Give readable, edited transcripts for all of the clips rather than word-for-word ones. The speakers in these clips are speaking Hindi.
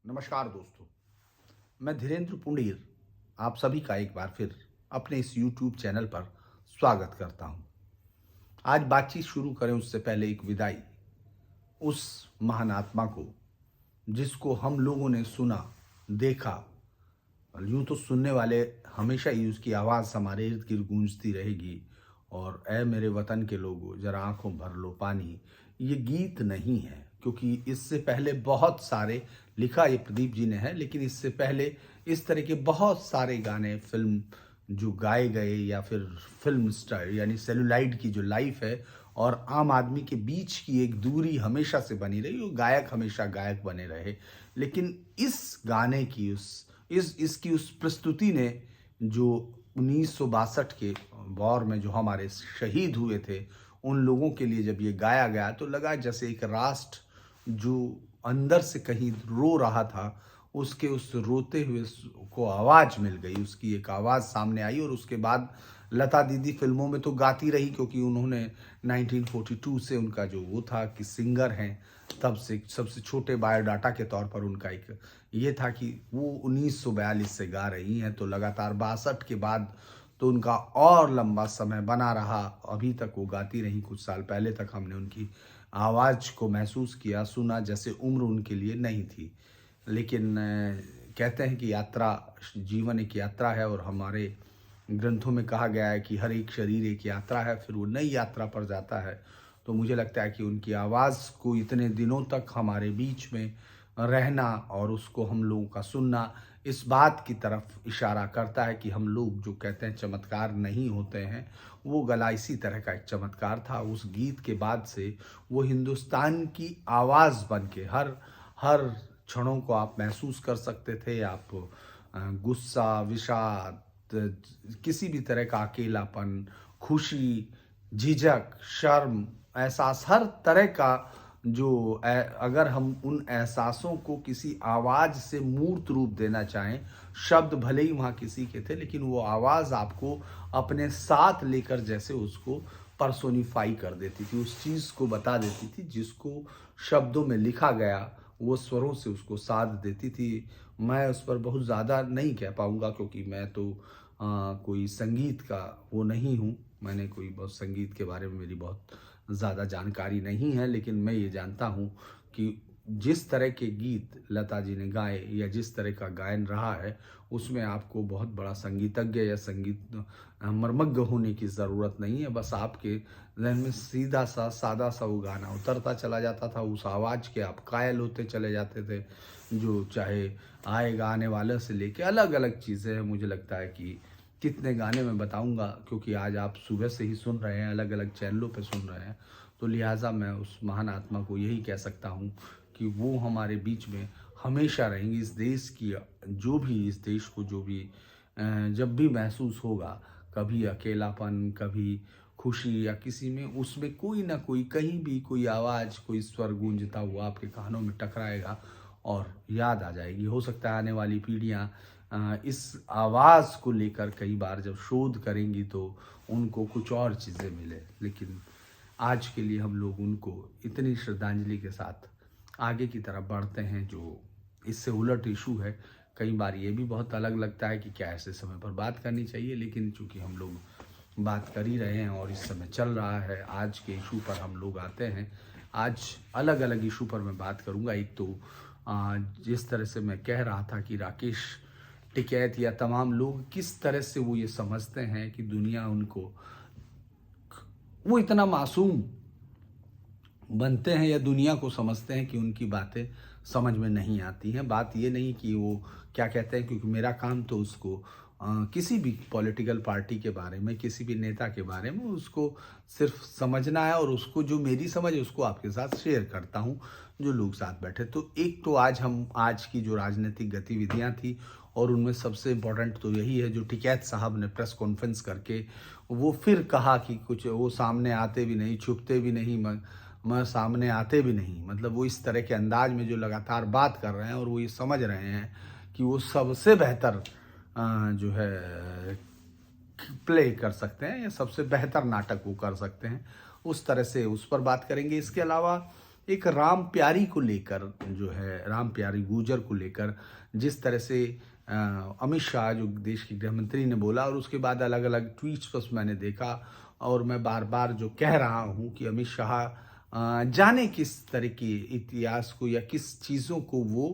नमस्कार दोस्तों, मैं धीरेन्द्र पुंडीर आप सभी का एक बार फिर अपने इस YouTube चैनल पर स्वागत करता हूं। आज बातचीत शुरू करें उससे पहले एक विदाई उस महान आत्मा को जिसको हम लोगों ने सुना, देखा। यूं तो सुनने वाले हमेशा ही उसकी आवाज़ हमारे इर्द गिर्द गूंजती रहेगी। और ऐ मेरे वतन के लोगों जरा आंखों भर लो पानी, ये गीत नहीं है, क्योंकि इससे पहले बहुत सारे लिखा ये प्रदीप जी ने है, लेकिन इससे पहले इस तरह के बहुत सारे गाने फिल्म जो गाए गए या फिर फिल्म स्टार यानी सेलुलाइड की जो लाइफ है और आम आदमी के बीच की एक दूरी हमेशा से बनी रही। वो गायक हमेशा गायक बने रहे, लेकिन इस गाने की इसकी उस प्रस्तुति ने जो 1962 के वॉर में जो हमारे शहीद हुए थे उन लोगों के लिए जब ये गाया गया तो लगा जैसे एक राष्ट्र जो अंदर से कहीं रो रहा था, उसके उस रोते हुए को आवाज़ मिल गई, उसकी एक आवाज़ सामने आई। और उसके बाद लता दीदी फिल्मों में तो गाती रही, क्योंकि उन्होंने 1942 से उनका जो वो था कि सिंगर हैं, तब से सबसे छोटे बायोडाटा के तौर पर उनका एक ये था कि वो 1942 से गा रही हैं। तो लगातार 62 के बाद तो उनका और लंबा समय बना रहा, अभी तक वो गाती रहीं। कुछ साल पहले तक हमने उनकी आवाज़ को महसूस किया, सुना, जैसे उम्र उनके लिए नहीं थी। लेकिन कहते हैं कि यात्रा, जीवन एक यात्रा है, और हमारे ग्रंथों में कहा गया है कि हर एक शरीर एक यात्रा है, फिर वो नई यात्रा पर जाता है। तो मुझे लगता है कि उनकी आवाज़ को इतने दिनों तक हमारे बीच में रहना और उसको हम लोगों का सुनना इस बात की तरफ इशारा करता है कि हम लोग जो कहते हैं चमत्कार नहीं होते हैं, वो गला इसी तरह का एक चमत्कार था। उस गीत के बाद से वो हिंदुस्तान की आवाज़ बन के हर हर क्षणों को आप महसूस कर सकते थे। आप गुस्सा, विषाद, किसी भी तरह का अकेलापन, खुशी, झिझक, शर्म, एहसास, हर तरह का जो अगर हम उन एहसासों को किसी आवाज़ से मूर्त रूप देना चाहें, शब्द भले ही वहाँ किसी के थे, लेकिन वो आवाज़ आपको अपने साथ लेकर जैसे उसको पर्सोनिफाई कर देती थी, उस चीज़ को बता देती थी जिसको शब्दों में लिखा गया, वो स्वरों से उसको साध देती थी। मैं उस पर बहुत ज़्यादा नहीं कह पाऊँगा, क्योंकि मैं तो कोई संगीत का वो नहीं हूँ। मैंने कोई बहुत संगीत के बारे में मेरी बहुत ज़्यादा जानकारी नहीं है, लेकिन मैं ये जानता हूँ कि जिस तरह के गीत लता जी ने गाए या जिस तरह का गायन रहा है, उसमें आपको बहुत बड़ा संगीतज्ञ या संगीत मर्मज्ञ होने की ज़रूरत नहीं है। बस आपके ज़हन में सीधा सा सादा सा वो गाना उतरता चला जाता था, उस आवाज़ के आप कायल होते चले जाते थे। जो चाहे आएगा आने वाले से लेके अलग अलग चीज़ें हैं। मुझे लगता है कि कितने गाने मैं बताऊंगा, क्योंकि आज आप सुबह से ही सुन रहे हैं, अलग अलग चैनलों पे सुन रहे हैं। तो लिहाजा मैं उस महान आत्मा को यही कह सकता हूँ कि वो हमारे बीच में हमेशा रहेंगी। इस देश की जो भी, इस देश को जो भी जब भी महसूस होगा, कभी अकेलापन, कभी खुशी या किसी में, उसमें कोई ना कोई, कहीं भी कोई आवाज़, कोई स्वर गूंजता हुआ आपके कानों में टकराएगा और याद आ जाएगी। हो सकता है आने वाली पीढ़ियाँ इस आवाज़ को लेकर कई बार जब शोध करेंगी तो उनको कुछ और चीज़ें मिले, लेकिन आज के लिए हम लोग उनको इतनी श्रद्धांजलि के साथ आगे की तरफ बढ़ते हैं। जो इससे उलट इशू है, कई बार ये भी बहुत अलग लगता है कि क्या ऐसे समय पर बात करनी चाहिए, लेकिन चूंकि हम लोग बात कर ही रहे हैं और इस समय चल रहा है, आज के इशू पर हम लोग आते हैं। आज अलग अलग इशू पर मैं बात करूंगा। एक तो जिस तरह से मैं कह रहा था कि राकेश टिकैत या तमाम लोग किस तरह से वो ये समझते हैं कि दुनिया उनको, वो इतना मासूम बनते हैं या दुनिया को समझते हैं कि उनकी बातें समझ में नहीं आती हैं। बात ये नहीं कि वो क्या कहते हैं, क्योंकि मेरा काम तो उसको किसी भी पॉलिटिकल पार्टी के बारे में, किसी भी नेता के बारे में उसको सिर्फ समझना है, और उसको जो मेरी समझ है उसको आपके साथ शेयर करता हूँ जो लोग साथ बैठे। तो एक तो आज की जो राजनीतिक गतिविधियाँ थी, और उनमें सबसे इम्पोर्टेंट तो यही है जो टिकैत साहब ने प्रेस कॉन्फ्रेंस करके वो फिर कहा कि कुछ वो सामने आते भी नहीं, छुपते भी नहीं, मैं सामने आते भी नहीं। मतलब वो इस तरह के अंदाज में जो लगातार बात कर रहे हैं, और वो ये समझ रहे हैं कि वो सबसे बेहतर जो है प्ले कर सकते हैं या सबसे बेहतर नाटक वो कर सकते हैं, उस तरह से उस पर बात करेंगे। इसके अलावा एक राम प्यारी को लेकर जो है, राम प्यारी गुर्जर को लेकर जिस तरह से अमित शाह जो देश के गृह मंत्री ने बोला, और उसके बाद अलग अलग ट्वीट्स पर मैंने देखा, और मैं बार बार जो कह रहा हूँ कि अमित शाह जाने किस तरह के इतिहास को या किस चीज़ों को वो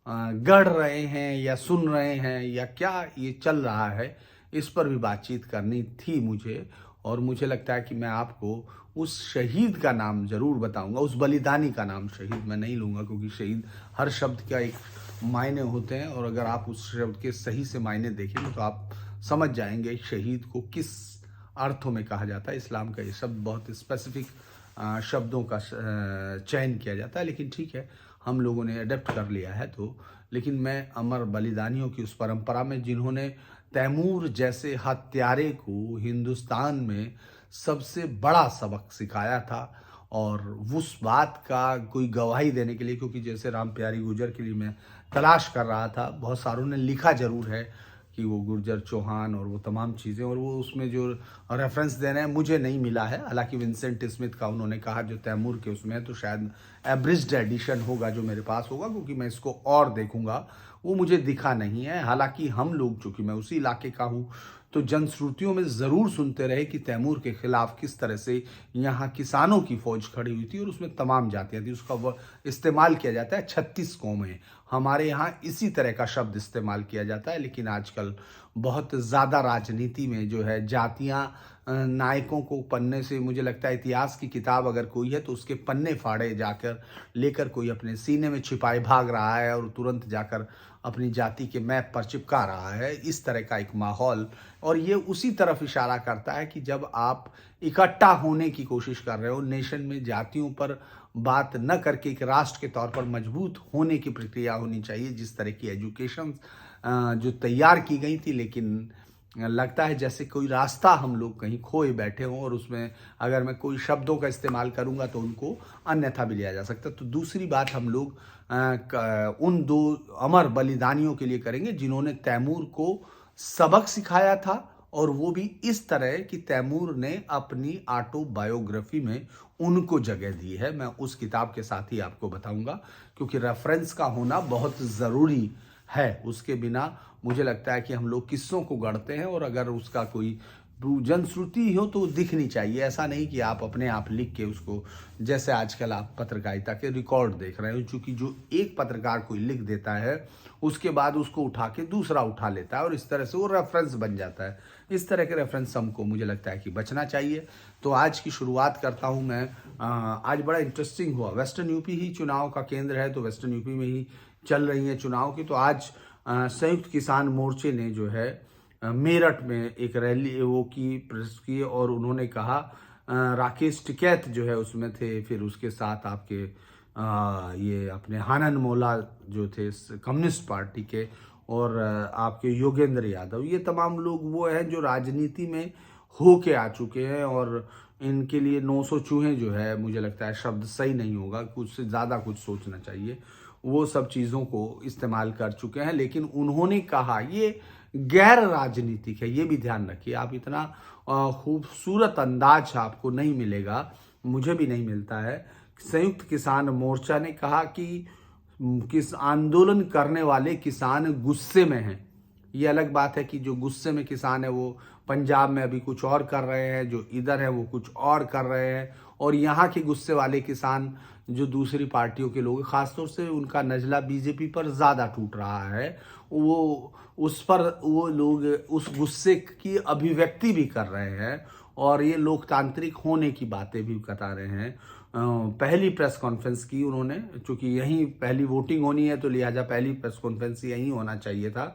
गढ़ रहे हैं या सुन रहे हैं या क्या ये चल रहा है, इस पर भी बातचीत करनी थी मुझे। और मुझे लगता है कि मैं आपको उस शहीद का नाम ज़रूर बताऊंगा, उस बलिदानी का नाम, शहीद मैं नहीं लूँगा क्योंकि शहीद हर शब्द का एक मायने होते हैं, और अगर आप उस शब्द के सही से मायने देखेंगे तो आप समझ जाएंगे शहीद को किस अर्थों में कहा जाता है। इस्लाम का ये शब्द बहुत स्पेसिफिक शब्दों का चयन किया जाता है, लेकिन ठीक है, हम लोगों ने अडेप्ट कर लिया है। तो लेकिन मैं अमर बलिदानियों की उस परंपरा में, जिन्होंने तैमूर जैसे हत्यारे को हिंदुस्तान में सबसे बड़ा सबक सिखाया था, और उस बात का कोई गवाही देने के लिए, क्योंकि जैसे राम प्यारी गुर्जर के लिए मैं तलाश कर रहा था, बहुत सारों ने लिखा जरूर है कि वो गुर्जर चौहान और वो तमाम चीज़ें, और वो उसमें जो रेफरेंस दे रहे हैं मुझे नहीं मिला है। हालांकि विंसेंट स्मिथ का उन्होंने कहा जो तैमूर के उसमें है, तो शायद एब्रिज्ड एडिशन होगा जो मेरे पास होगा, क्योंकि मैं इसको और देखूंगा, वो मुझे दिखा नहीं है। हालांकि हम लोग, चूंकि मैं उसी इलाके का हूँ, तो जनश्रुतियों में ज़रूर सुनते रहे कि तैमूर के खिलाफ किस तरह से यहाँ किसानों की फौज खड़ी हुई थी, और उसमें तमाम जातियाँ थी। उसका इस्तेमाल किया जाता है 36 कौमें, हमारे यहाँ इसी तरह का शब्द इस्तेमाल किया जाता है। लेकिन आजकल बहुत ज़्यादा राजनीति में जो है जातियाँ नायकों को पन्ने से, मुझे लगता है इतिहास की किताब अगर कोई है तो उसके पन्ने फाड़े जाकर लेकर कोई अपने सीने में छिपाए भाग रहा है, और तुरंत जाकर अपनी जाति के मैप पर चिपका रहा है। इस तरह का एक माहौल, और ये उसी तरफ इशारा करता है कि जब आप इकट्ठा होने की कोशिश कर रहे हो, नेशन में जातियों पर बात न करके एक राष्ट्र के तौर पर मजबूत होने की प्रक्रिया होनी चाहिए। जिस तरह की एजुकेशन जो तैयार की गई थी, लेकिन लगता है जैसे कोई रास्ता हम लोग कहीं खोए बैठे हों, और उसमें अगर मैं कोई शब्दों का इस्तेमाल करूंगा तो उनको अन्यथा भी लिया जा सकता है। तो दूसरी बात हम लोग उन दो अमर बलिदानियों के लिए करेंगे जिन्होंने तैमूर को सबक सिखाया था, और वो भी इस तरह कि तैमूर ने अपनी ऑटोबायोग्राफी में उनको जगह दी है। मैं उस किताब के साथ ही आपको बताऊंगा, क्योंकि रेफरेंस का होना बहुत ज़रूरी है। उसके बिना मुझे लगता है कि हम लोग किस्सों को गढ़ते हैं, और अगर उसका कोई जनश्रुति हो तो दिखनी चाहिए। ऐसा नहीं कि आप अपने आप लिख के उसको, जैसे आजकल आप पत्रकारिता के रिकॉर्ड देख रहे हो, चूंकि जो एक पत्रकार कोई लिख देता है उसके बाद उसको उठा के दूसरा उठा लेता है, और इस तरह से वो रेफरेंस बन जाता है। इस तरह के रेफरेंस हमको, मुझे लगता है कि बचना चाहिए। तो आज की शुरुआत करता हूँ मैं। आज बड़ा इंटरेस्टिंग हुआ, वेस्टर्न यूपी ही चुनाव का केंद्र है, तो वेस्टर्न यूपी में ही चल रही है चुनाव की। तो आज संयुक्त किसान मोर्चे ने जो है मेरठ में एक रैली वो की, प्रेस की, और उन्होंने कहा, राकेश टिकैत जो है उसमें थे, फिर उसके साथ आपके ये अपने हानन मोला जो थे कम्युनिस्ट पार्टी के, और आपके योगेंद्र यादव, ये तमाम लोग वो हैं जो राजनीति में होके आ चुके हैं, और इनके लिए 900 चूहे जो है, मुझे लगता है शब्द सही नहीं होगा, कुछ से ज़्यादा कुछ सोचना चाहिए, वो सब चीज़ों को इस्तेमाल कर चुके हैं। लेकिन उन्होंने कहा ये गैर राजनीतिक है, ये भी ध्यान रखिए आप। इतना खूबसूरत अंदाज आपको नहीं मिलेगा, मुझे भी नहीं मिलता है। संयुक्त किसान मोर्चा ने कहा कि किस आंदोलन करने वाले किसान गुस्से में हैं। ये अलग बात है कि जो गुस्से में किसान है वो पंजाब में अभी कुछ और कर रहे हैं, जो इधर है वो कुछ और कर रहे हैं, और यहाँ के गुस्से वाले किसान जो दूसरी पार्टियों के लोग, खासतौर से उनका नजला बीजेपी पर ज़्यादा टूट रहा है, वो उस पर वो लोग उस गुस्से की अभिव्यक्ति भी कर रहे हैं, और ये लोकतांत्रिक होने की बातें भी बता रहे हैं। पहली प्रेस कॉन्फ्रेंस की उन्होंने, चूंकि यहीं पहली वोटिंग होनी है तो लिहाजा पहली प्रेस कॉन्फ्रेंस यहीं होना चाहिए था।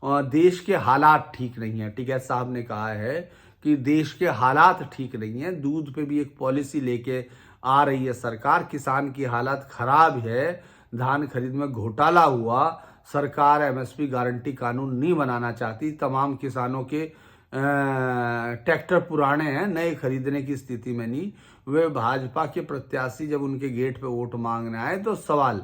देश के हालात ठीक नहीं है, टिकैत साहब ने कहा है कि देश के हालात ठीक नहीं है। दूध पे भी एक पॉलिसी लेके आ रही है सरकार, किसान की हालत खराब है, धान खरीद में घोटाला हुआ, सरकार एमएसपी गारंटी कानून नहीं बनाना चाहती, तमाम किसानों के ट्रैक्टर पुराने हैं, नए खरीदने की स्थिति में नहीं, वे भाजपा के प्रत्याशी जब उनके गेट पे वोट मांगने आए तो सवाल।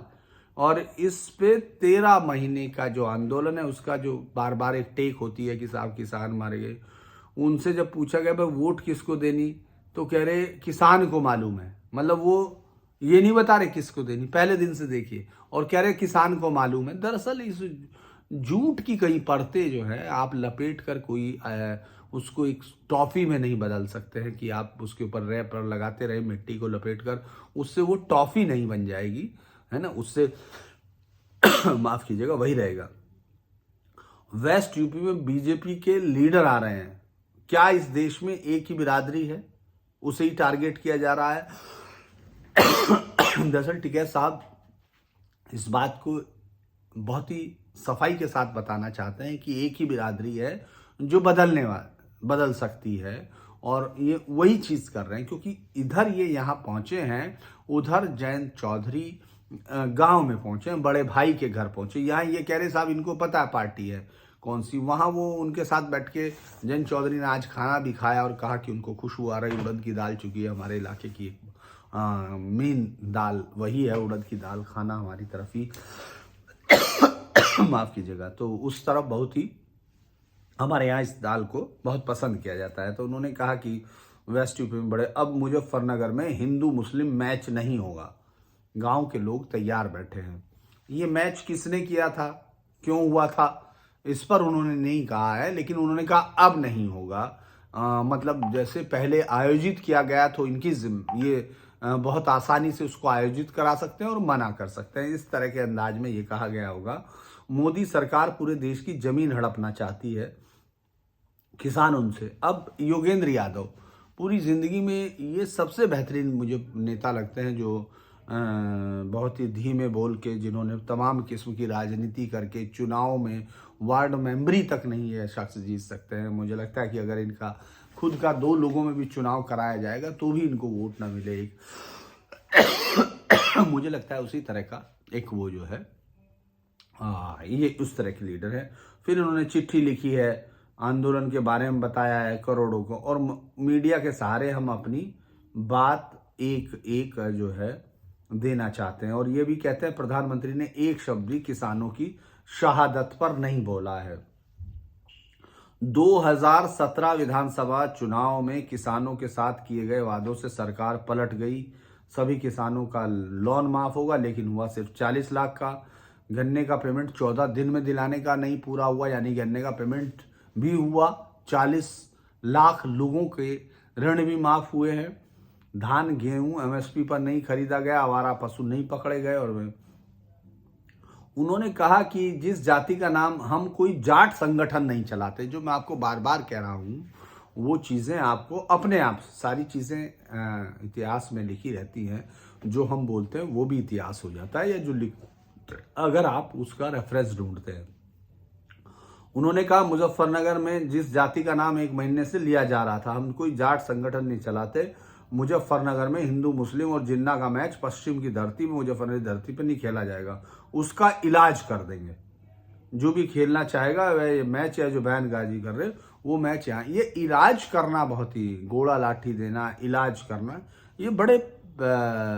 और इस पे 13 महीने का जो आंदोलन है उसका जो बार बार एक टेक होती है कि साहब किसान मारे गए, उनसे जब पूछा गया भाई वोट किसको देनी, तो कह रहे किसान को मालूम है। मतलब वो ये नहीं बता रहे किसको देनी, पहले दिन से देखिए, और कह रहे किसान को मालूम है। दरअसल इस झूठ की कई परतें जो है आप लपेट कर कोई उसको एक टॉफी में नहीं बदल सकते हैं कि आप उसके ऊपर रैपर लगाते रहे मिट्टी को लपेट कर, उससे वो टॉफी नहीं बन जाएगी, है ना, उससे माफ कीजिएगा वही रहेगा। वेस्ट यूपी में बीजेपी के लीडर आ रहे हैं, क्या इस देश में एक ही बिरादरी है, उसे ही टारगेट किया जा रहा है। दरअसल टिकैत साहब इस बात को बहुत ही सफाई के साथ बताना चाहते हैं कि एक ही बिरादरी है जो बदल सकती है, और ये वही चीज कर रहे हैं, क्योंकि इधर ये यहाँ पहुंचे हैं, उधर जयंत चौधरी गांव में पहुंचे हैं, बड़े भाई के घर पहुंचे। यहाँ ये कह रहे साहब इनको पता है पार्टी है कौन सी, वहां वो उनके साथ बैठ के जयंत चौधरी ने आज खाना भी खाया और कहा कि उनको खुशबू आ रही, उड़द की दाल, चुकी है हमारे इलाके की मेन दाल वही है, उड़द की दाल खाना हमारी तरफ ही माफ कीजिएगा, तो उस तरफ बहुत ही हमारे यहाँ इस दाल को बहुत पसंद किया जाता है। तो उन्होंने कहा कि वेस्ट यूपी में बड़े, अब मुजफ्फरनगर में हिंदू मुस्लिम मैच नहीं होगा, गांव के लोग तैयार बैठे हैं। ये मैच किसने किया था, क्यों हुआ था, इस पर उन्होंने नहीं कहा है, लेकिन उन्होंने कहा अब नहीं होगा। मतलब जैसे पहले आयोजित किया गया तो इनकी ये बहुत आसानी से उसको आयोजित करा सकते हैं और मना कर सकते हैं, इस तरह के अंदाज में ये कहा गया होगा। मोदी सरकार पूरे देश की जमीन हड़पना चाहती है, किसान उनसे। अब योगेंद्र यादव पूरी जिंदगी में ये सबसे बेहतरीन मुझे नेता लगते हैं जो बहुत ही धीमे बोल के, जिन्होंने तमाम किस्म की राजनीति करके चुनाव में वार्ड मेंबरी तक नहीं ये शख्स जीत सकते हैं। मुझे लगता है कि अगर इनका खुद का 2 लोगों में भी चुनाव कराया जाएगा तो भी इनको वोट ना मिले। मुझे लगता है उसी तरह का एक वो जो है ये उस तरह के लीडर है। फिर इन्होंने चिट्ठी लिखी है, आंदोलन के बारे में बताया है करोड़ों को, और मीडिया के सहारे हम अपनी बात एक एक जो है देना चाहते हैं। और ये भी कहते हैं प्रधानमंत्री ने एक शब्द भी किसानों की शहादत पर नहीं बोला है। 2017 विधानसभा चुनाव में किसानों के साथ किए गए वादों से सरकार पलट गई। सभी किसानों का लोन माफ होगा, लेकिन हुआ सिर्फ 40 लाख का। गन्ने का पेमेंट 14 दिन में दिलाने का नहीं पूरा हुआ, यानी गन्ने का पेमेंट भी हुआ, 40 लाख लोगों के ऋण भी माफ हुए हैं। धान गेहूं एमएसपी पर नहीं खरीदा गया, आवारा पशु नहीं पकड़े गए। और उन्होंने कहा कि जिस जाति का नाम, हम कोई जाट संगठन नहीं चलाते, जो मैं आपको बार बार कह रहा हूं, वो चीजें आपको अपने आप सारी चीजें इतिहास में लिखी रहती हैं, जो हम बोलते हैं वो भी इतिहास हो जाता है, या जो अगर आप उसका रेफरेंस ढूंढते हैं। उन्होंने कहा मुजफ्फरनगर में जिस जाति का नाम 1 महीने से लिया जा रहा था, हम कोई जाट संगठन नहीं चलाते। मुजफ्फरनगर में हिंदू मुस्लिम और जिन्ना का मैच पश्चिम की धरती में, मुजफ्फरनगर धरती पर नहीं खेला जाएगा, उसका इलाज कर देंगे। जो भी खेलना चाहेगा वह मैच, या जो बयानबाजी कर रहे वो मैच, यहाँ ये इलाज करना, बहुत ही गोला लाठी देना, इलाज करना, ये बड़े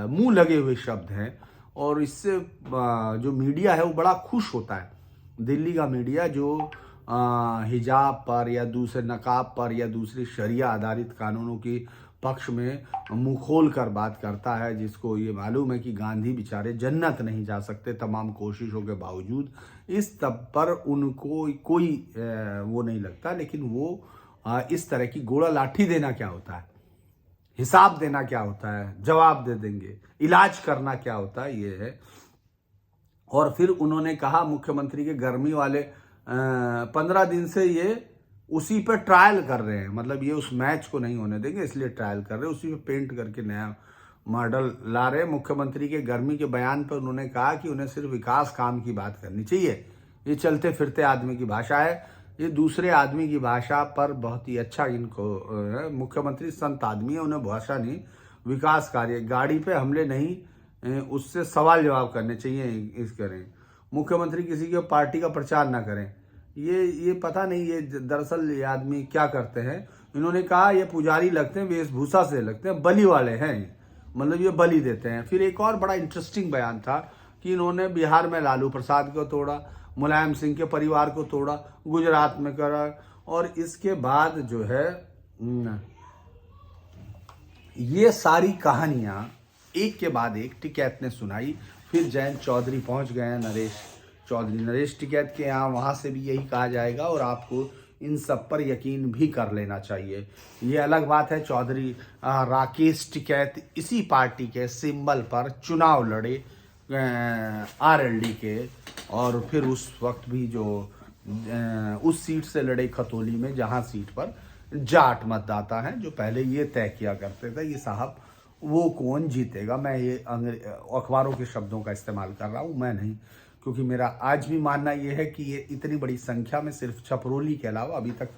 मुंह लगे हुए शब्द हैं। और इससे जो मीडिया है वो बड़ा खुश होता है। दिल्ली का मीडिया जो हिजाब पर या दूसरे नकाब पर या दूसरी शरिया आधारित कानूनों की पक्ष में मुंह खोल कर बात करता है, जिसको ये मालूम है कि गांधी बेचारे जन्नत नहीं जा सकते तमाम कोशिशों के बावजूद, इस तब पर उनको कोई वो नहीं लगता। लेकिन वो इस तरह की गोला लाठी देना क्या होता है, हिसाब देना क्या होता है, जवाब दे देंगे, इलाज करना क्या होता है, ये है। और फिर उन्होंने कहा मुख्यमंत्री के गर्मी वाले 15 दिन से ये उसी पर ट्रायल कर रहे हैं, मतलब ये उस मैच को नहीं होने देंगे इसलिए ट्रायल कर रहे हैं, उसी पे पेंट करके नया मॉडल ला रहे हैं। मुख्यमंत्री के गर्मी के बयान पर उन्होंने कहा कि उन्हें सिर्फ विकास काम की बात करनी चाहिए। ये चलते फिरते आदमी की भाषा है, ये दूसरे आदमी की भाषा पर बहुत ही अच्छा इनको मुख्यमंत्री संत आदमी है, उन्हें भाषा नहीं, विकास कार्य, गाड़ी पे हमले नहीं, उससे सवाल जवाब करने चाहिए, इस करें। मुख्यमंत्री किसी के पार्टी का प्रचार ना करें। ये पता नहीं ये दरअसल ये आदमी क्या करते हैं। इन्होंने कहा ये पुजारी लगते हैं, वेशभूषा से लगते हैं, बलि वाले हैं, मतलब ये बलि देते हैं। फिर एक और बड़ा इंटरेस्टिंग बयान था कि इन्होंने बिहार में लालू प्रसाद को तोड़ा, मुलायम सिंह के परिवार को तोड़ा, गुजरात में करा, और इसके बाद जो है ये सारी कहानियां एक के बाद एक टिकैत ने सुनाई। फिर जयंत चौधरी पहुंच गए हैं, नरेश चौधरी, नरेश टिकैत के यहाँ, वहाँ से भी यही कहा जाएगा और आपको इन सब पर यकीन भी कर लेना चाहिए। ये अलग बात है, चौधरी राकेश टिकैत इसी पार्टी के सिंबल पर चुनाव लड़े आरएलडी के, और फिर उस वक्त भी जो उस सीट से लड़े खतौली में, जहां सीट पर जाट मतदाता हैं, जो पहले ये तय किया करते थे कि साहब वो कौन जीतेगा। मैं ये अखबारों के शब्दों का इस्तेमाल कर रहा हूँ, मैं नहीं, क्योंकि मेरा आज भी मानना ये है कि ये इतनी बड़ी संख्या में सिर्फ छपरोली के अलावा अभी तक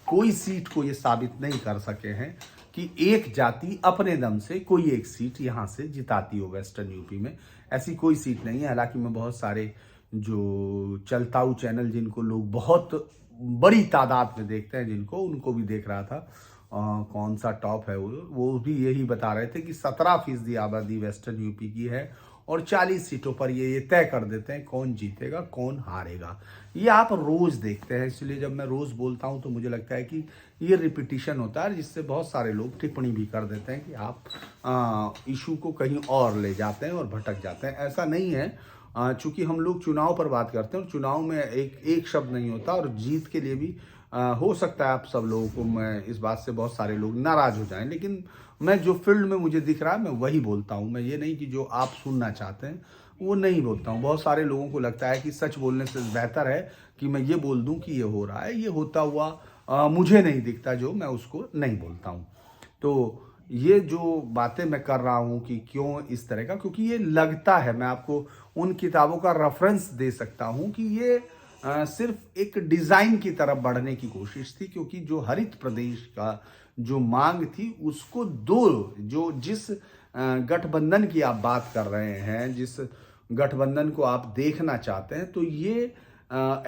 कोई सीट को ये साबित नहीं कर सके हैं कि एक जाति अपने दम से कोई एक सीट यहाँ से जिताती हो वेस्टर्न यूपी में। ऐसी कोई सीट नहीं है। हालांकि मैं बहुत सारे जो चलताऊ चैनल जिनको लोग बहुत बड़ी तादाद में देखते हैं, जिनको, उनको भी देख रहा था, कौन सा टॉप है वो भी यही बता रहे थे कि 17% आबादी वेस्टर्न यूपी की है और 40 सीटों पर ये तय कर देते हैं कौन जीतेगा कौन हारेगा। ये आप रोज देखते हैं, इसलिए जब मैं रोज बोलता हूं तो मुझे लगता है कि ये रिपीटिशन होता है, जिससे बहुत सारे लोग टिप्पणी भी कर देते हैं कि आप इशू को कहीं और ले जाते हैं और भटक जाते हैं। ऐसा नहीं है, चूंकि हम लोग चुनाव पर बात करते हैं और चुनाव में एक शब्द नहीं होता, और जीत के लिए भी हो सकता है आप सब लोगों को, मैं इस बात से बहुत सारे लोग नाराज हो जाएं, लेकिन मैं जो फील्ड में मुझे दिख रहा है मैं वही बोलता हूं। मैं ये नहीं कि जो आप सुनना चाहते हैं वो नहीं बोलता हूं। बहुत सारे लोगों को लगता है कि सच बोलने से बेहतर है कि मैं ये बोल दूं कि ये हो रहा है, ये होता हुआ मुझे नहीं दिखता, जो मैं उसको नहीं बोलता हूं। तो ये जो बातें मैं कर रहा हूं कि क्यों इस तरह का, क्योंकि ये लगता है, मैं आपको उन किताबों का रेफरेंस दे सकता हूं कि ये सिर्फ एक डिजाइन की तरफ बढ़ने की कोशिश थी, क्योंकि जो हरित प्रदेश का जो मांग थी उसको जिस गठबंधन की आप बात कर रहे हैं, जिस गठबंधन को आप देखना चाहते हैं, तो ये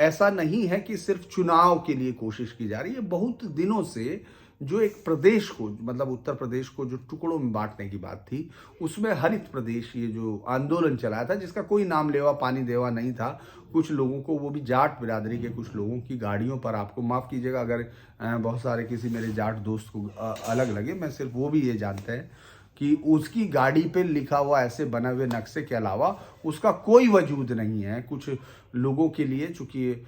ऐसा नहीं है कि सिर्फ चुनाव के लिए कोशिश की जा रही है। बहुत दिनों से जो एक प्रदेश को, मतलब उत्तर प्रदेश को जो टुकड़ों में बांटने की बात थी, उसमें हरित प्रदेश ये जो आंदोलन चलाया था, जिसका कोई नाम लेवा पानी देवा नहीं था, कुछ लोगों को, वो भी जाट बिरादरी के कुछ लोगों की गाड़ियों पर, आपको माफ़ कीजिएगा अगर बहुत सारे किसी मेरे जाट दोस्त को अलग लगे, मैं सिर्फ वो भी ये जानते हैं कि उसकी गाड़ी पे लिखा हुआ ऐसे बने हुए नक्शे के अलावा उसका कोई वजूद नहीं है। कुछ लोगों के लिए, चूंकि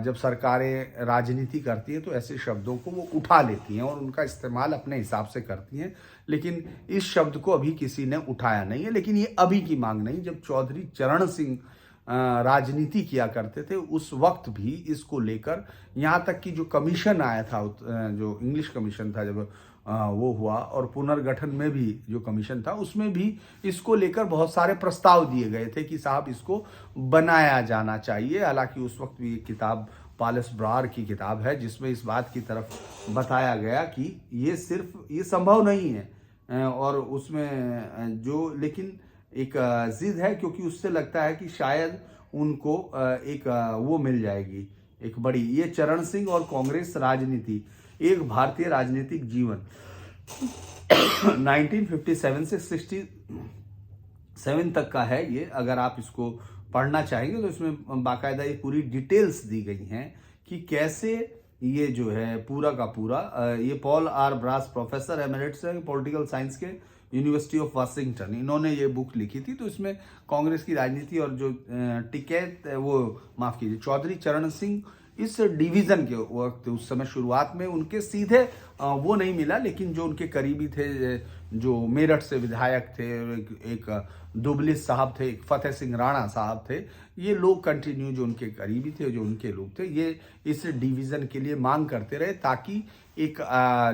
जब सरकारें राजनीति करती हैं तो ऐसे शब्दों को वो उठा लेती हैं और उनका इस्तेमाल अपने हिसाब से करती हैं, लेकिन इस शब्द को अभी किसी ने उठाया नहीं है। लेकिन ये अभी की मांग नहीं, जब चौधरी चरण सिंह राजनीति किया करते थे उस वक्त भी इसको लेकर, यहाँ तक कि जो कमीशन आया था, जो इंग्लिश कमीशन था, जब वो हुआ, और पुनर्गठन में भी जो कमीशन था उसमें भी इसको लेकर बहुत सारे प्रस्ताव दिए गए थे कि साहब इसको बनाया जाना चाहिए। हालांकि उस वक्त भी एक किताब पॉलस ब्रार की किताब है जिसमें इस बात की तरफ बताया गया कि ये संभव नहीं है, और उसमें जो लेकिन एक जिद है, क्योंकि उससे लगता है कि शायद उनको एक वो मिल जाएगी, एक बड़ी, ये चरण सिंह और कांग्रेस राजनीति, एक भारतीय राजनीतिक जीवन 1957 से 67 तक का है ये। अगर आप इसको पढ़ना चाहेंगे तो इसमें बाकायदा ये पूरी डिटेल्स दी गई हैं कि कैसे ये जो है पूरा का पूरा, ये Paul R Brass professor emeritus है पॉलिटिकल साइंस के यूनिवर्सिटी ऑफ वाशिंगटन, इन्होंने ये बुक लिखी थी। तो इसमें कांग्रेस की राजनीति और जो टिकैत, वो माफ कीजिए, चौधरी चरण सिंह इस डिवीजन के वक्त, उस समय शुरुआत में उनके सीधे वो नहीं मिला, लेकिन जो उनके करीबी थे, जो मेरठ से विधायक थे, एक दुबलिस साहब थे, एक फतेह सिंह राणा साहब थे, ये लोग कंटिन्यू जो उनके करीबी थे, जो उनके लोग थे, ये इस डिवीजन के लिए मांग करते रहे ताकि एक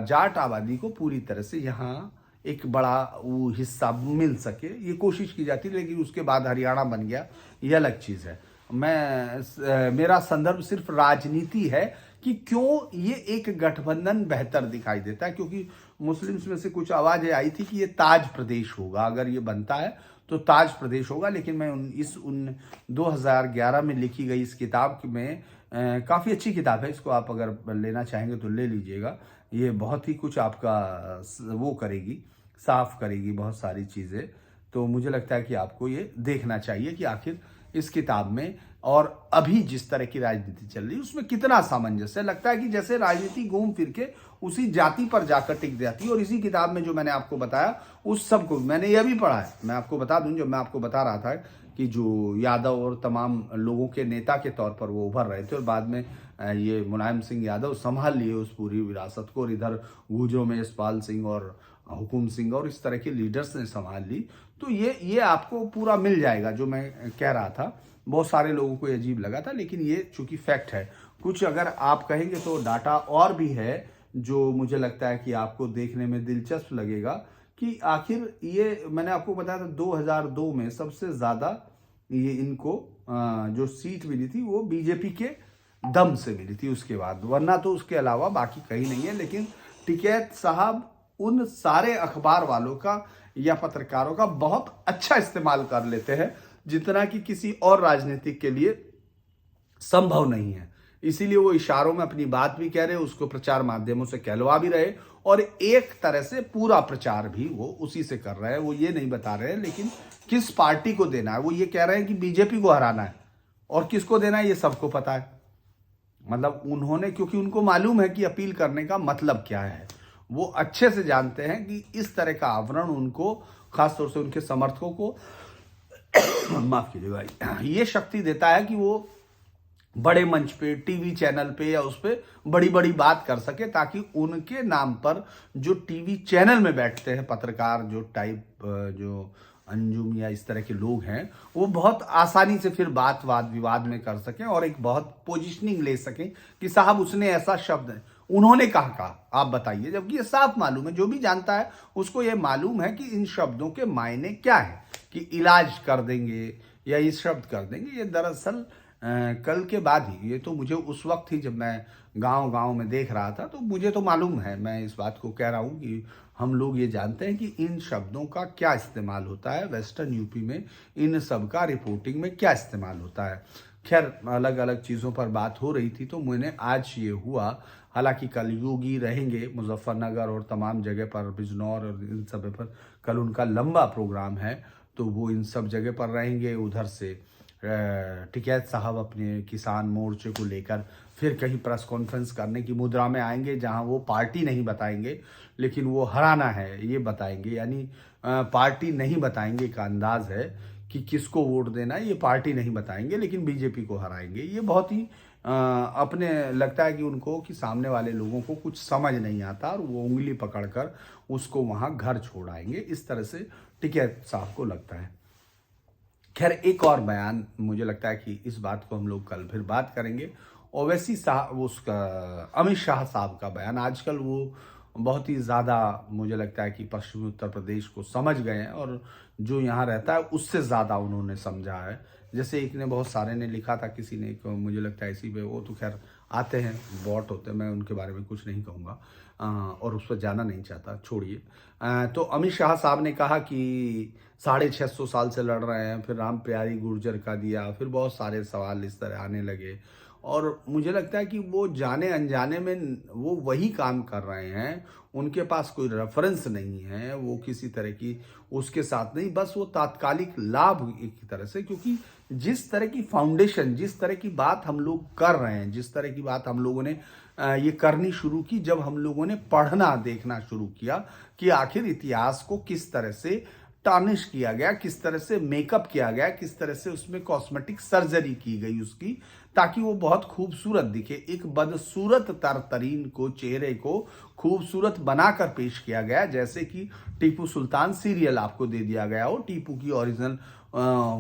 जाट आबादी को पूरी तरह से यहाँ एक बड़ा वो हिस्सा मिल सके। ये कोशिश की जाती, लेकिन उसके बाद हरियाणा बन गया, ये अलग चीज़ है। मेरा संदर्भ सिर्फ राजनीति है कि क्यों ये एक गठबंधन बेहतर दिखाई देता है, क्योंकि मुस्लिम्स में से कुछ आवाजें आई थी कि ये ताज प्रदेश होगा, अगर ये बनता है तो ताज प्रदेश होगा। लेकिन मैं 2011 में लिखी गई इस किताब में, काफ़ी अच्छी किताब है, इसको आप अगर लेना चाहेंगे तो ले लीजिएगा। ये बहुत ही कुछ आपका वो करेगी, साफ करेगी बहुत सारी चीज़ें। तो मुझे लगता है कि आपको ये देखना चाहिए कि आखिर इस किताब में और अभी जिस तरह की राजनीति चल रही है उसमें कितना सामंजस्य लगता है कि जैसे राजनीति घूम फिर के उसी जाति पर जाकर टिक जाती है। और इसी किताब में जो मैंने आपको बताया उस सब को मैंने यह भी पढ़ा है। मैं आपको बता दूं, जो मैं आपको बता रहा था कि जो यादव और तमाम लोगों के नेता के तौर पर वो उभर रहे थे और बाद में ये मुलायम सिंह यादव संभाल लिए उस पूरी विरासत को, और इधर गुजरों में यशपाल सिंह और हुकुम सिंह और इस तरह के लीडर्स ने संभाल ली। तो ये आपको पूरा मिल जाएगा जो मैं कह रहा था। बहुत सारे लोगों को अजीब लगा था, लेकिन ये चूंकि फैक्ट है। कुछ अगर आप कहेंगे तो डाटा और भी है जो मुझे लगता है कि आपको देखने में दिलचस्प लगेगा कि आखिर ये मैंने आपको बताया था 2002 में सबसे ज़्यादा ये इनको जो सीट मिली थी वो बीजेपी के दम से मिली थी उसके बाद, वरना तो उसके अलावा बाकी कहीं नहीं है। लेकिन टिकैत साहब उन सारे अखबार वालों का या पत्रकारों का बहुत अच्छा इस्तेमाल कर लेते हैं जितना कि किसी और राजनीतिक के लिए संभव नहीं है। इसीलिए वो इशारों में अपनी बात भी कह रहे, उसको प्रचार माध्यमों से कहलवा भी रहे और एक तरह से पूरा प्रचार भी वो उसी से कर रहे हैं। वो ये नहीं बता रहे हैं लेकिन किस पार्टी को देना है, वो ये कह रहे हैं कि बीजेपी को हराना है और किसको देना है ये सबको पता है। मतलब उन्होंने, क्योंकि उनको मालूम है कि अपील करने का मतलब क्या है, वो अच्छे से जानते हैं कि इस तरह का आवरण उनको, खासतौर से उनके समर्थकों को माफ कीजिए भाई, ये शक्ति देता है कि वो बड़े मंच पे, टीवी चैनल पे या उस पे बड़ी बड़ी बात कर सके, ताकि उनके नाम पर जो टीवी चैनल में बैठते हैं पत्रकार जो जो अंजुम या इस तरह के लोग हैं, वो बहुत आसानी से फिर बात वाद विवाद में कर सकें और एक बहुत पोजिशनिंग ले सकें कि साहब उसने ऐसा शब्द उन्होंने कहा आप बताइए। जबकि ये साफ मालूम है, जो भी जानता है उसको ये मालूम है कि इन शब्दों के मायने क्या है, कि इलाज कर देंगे या ये शब्द कर देंगे। ये दरअसल कल के बाद ही, ये तो मुझे उस वक्त ही जब मैं गांव में देख रहा था तो मुझे तो मालूम है, मैं इस बात को कह रहा हूँ कि हम लोग ये जानते हैं कि इन शब्दों का क्या इस्तेमाल होता है वेस्टर्न यूपी में, इन सब का रिपोर्टिंग में क्या इस्तेमाल होता है। खैर अलग अलग चीज़ों पर बात हो रही थी तो मैंने आज ये हुआ, हालांकि कल योगी रहेंगे मुजफ्फरनगर और तमाम जगह पर, बिजनौर और इन सब पर कल उनका लंबा प्रोग्राम है तो वो इन सब जगह पर रहेंगे। उधर से टिकैत साहब अपने किसान मोर्चे को लेकर फिर कहीं प्रेस कॉन्फ्रेंस करने की मुद्रा में आएंगे, जहां वो पार्टी नहीं बताएंगे लेकिन वो हराना है ये बताएंगे। यानी पार्टी नहीं बताएंगे का अंदाज है कि किसको वोट देना है, ये पार्टी नहीं बताएंगे लेकिन बीजेपी को हराएंगे। ये बहुत ही अपने लगता है कि उनको कि सामने वाले लोगों को कुछ समझ नहीं आता और वो उंगली पकड़कर उसको वहां घर छोड़ आएंगे, इस तरह से टिकैत साहब को लगता है। खैर एक और बयान, मुझे लगता है कि इस बात को हम लोग कल फिर बात करेंगे। ओवैसी साहब, उसका अमित शाह साहब का बयान, आजकल वो बहुत ही ज़्यादा मुझे लगता है कि पश्चिमी उत्तर प्रदेश को समझ गए हैं और जो यहाँ रहता है उससे ज़्यादा उन्होंने समझा है। जैसे एक ने, बहुत सारे ने लिखा था, किसी ने मुझे लगता है इसी पे, वो तो खैर आते हैं बॉट होते हैं, मैं उनके बारे में कुछ नहीं कहूँगा और उस पर जाना नहीं चाहता, छोड़िए। तो अमित शाह साहब ने कहा कि 650 साल से लड़ रहे हैं, फिर राम प्यारी गुर्जर का दिया, फिर बहुत सारे सवाल इस तरह आने लगे और मुझे लगता है कि वो जाने अनजाने में वो वही काम कर रहे हैं। उनके पास कोई रेफरेंस नहीं है, वो किसी तरह की उसके साथ नहीं, बस वो तात्कालिक लाभ एक तरह से, क्योंकि जिस तरह की फाउंडेशन, जिस तरह की बात हम लोग कर रहे हैं, जिस तरह की बात हम लोगों ने ये करनी शुरू की जब हम लोगों ने पढ़ना देखना शुरू किया कि आखिर इतिहास को किस तरह से टार्निश किया गया, किस तरह से मेकअप किया गया, किस तरह से उसमें कॉस्मेटिक सर्जरी की गई उसकी, ताकि वो बहुत खूबसूरत दिखे। एक बदसूरत तरतरीन को, चेहरे को खूबसूरत बनाकर पेश किया गया, जैसे कि टीपू सुल्तान सीरियल आपको दे दिया गया हो, टीपू की ओरिजिनल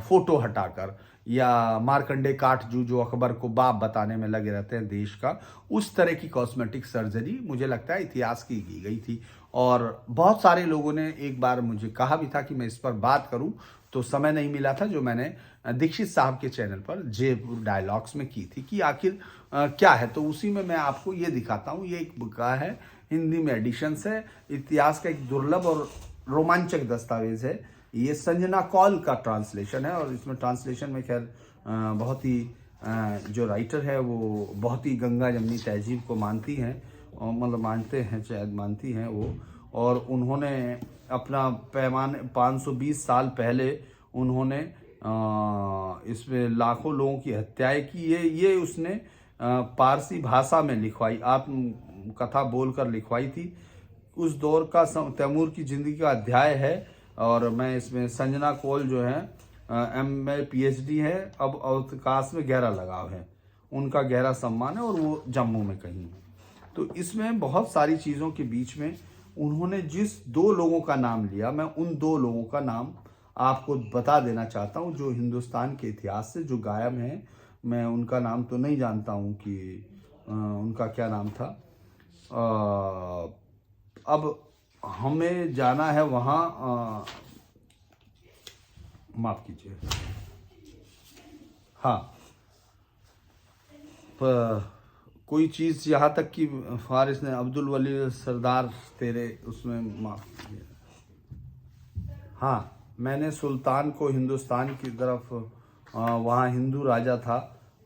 फोटो हटाकर, या मार्कंडे काटजू जो अकबर को बाप बताने में लगे रहते हैं देश का, उस तरह की कॉस्मेटिक सर्जरी मुझे लगता है इतिहास की गई थी। और बहुत सारे लोगों ने एक बार मुझे कहा भी था कि मैं इस पर बात करूं, तो समय नहीं मिला था, जो मैंने दीक्षित साहब के चैनल पर जयपुर डायलॉग्स में की थी कि आखिर क्या है। तो उसी में मैं आपको ये दिखाता हूँ, ये एक बुक है, हिंदी में एडिशंस है, इतिहास का एक दुर्लभ और रोमांचक दस्तावेज है। ये संजना कौल का ट्रांसलेशन है और इसमें ट्रांसलेशन में खैर बहुत ही जो राइटर है वो बहुत ही गंगा जमनी तहजीब को मानती हैं, मतलब मानते हैं, शायद मानती हैं वो, और उन्होंने अपना पैमाने 520 साल पहले उन्होंने इसमें लाखों लोगों की हत्याएं की। ये उसने पारसी भाषा में लिखवाई, कथा बोलकर लिखवाई थी। उस दौर का तैमूर की ज़िंदगी का अध्याय है। और मैं इसमें संजना कौल जो है एम.ए. PhD है, अब अवकाश में गहरा लगाव है, उनका गहरा सम्मान है और वो जम्मू में कहीं है। तो इसमें बहुत सारी चीज़ों के बीच में उन्होंने जिस 2 लोगों का नाम लिया, मैं उन 2 लोगों का नाम आपको बता देना चाहता हूँ जो हिंदुस्तान के इतिहास से जो गायब हैं। मैं उनका नाम तो नहीं जानता हूँ कि उनका क्या नाम था। अब हमें जाना है वहाँ, माफ़ कीजिए, हाँ, कोई चीज़ यहाँ तक कि फारिस ने अब्दुल वली सरदार तेरे उसमें, माफ़ कीजिए, हाँ, मैंने सुल्तान को हिंदुस्तान की तरफ, वहाँ हिंदू राजा था,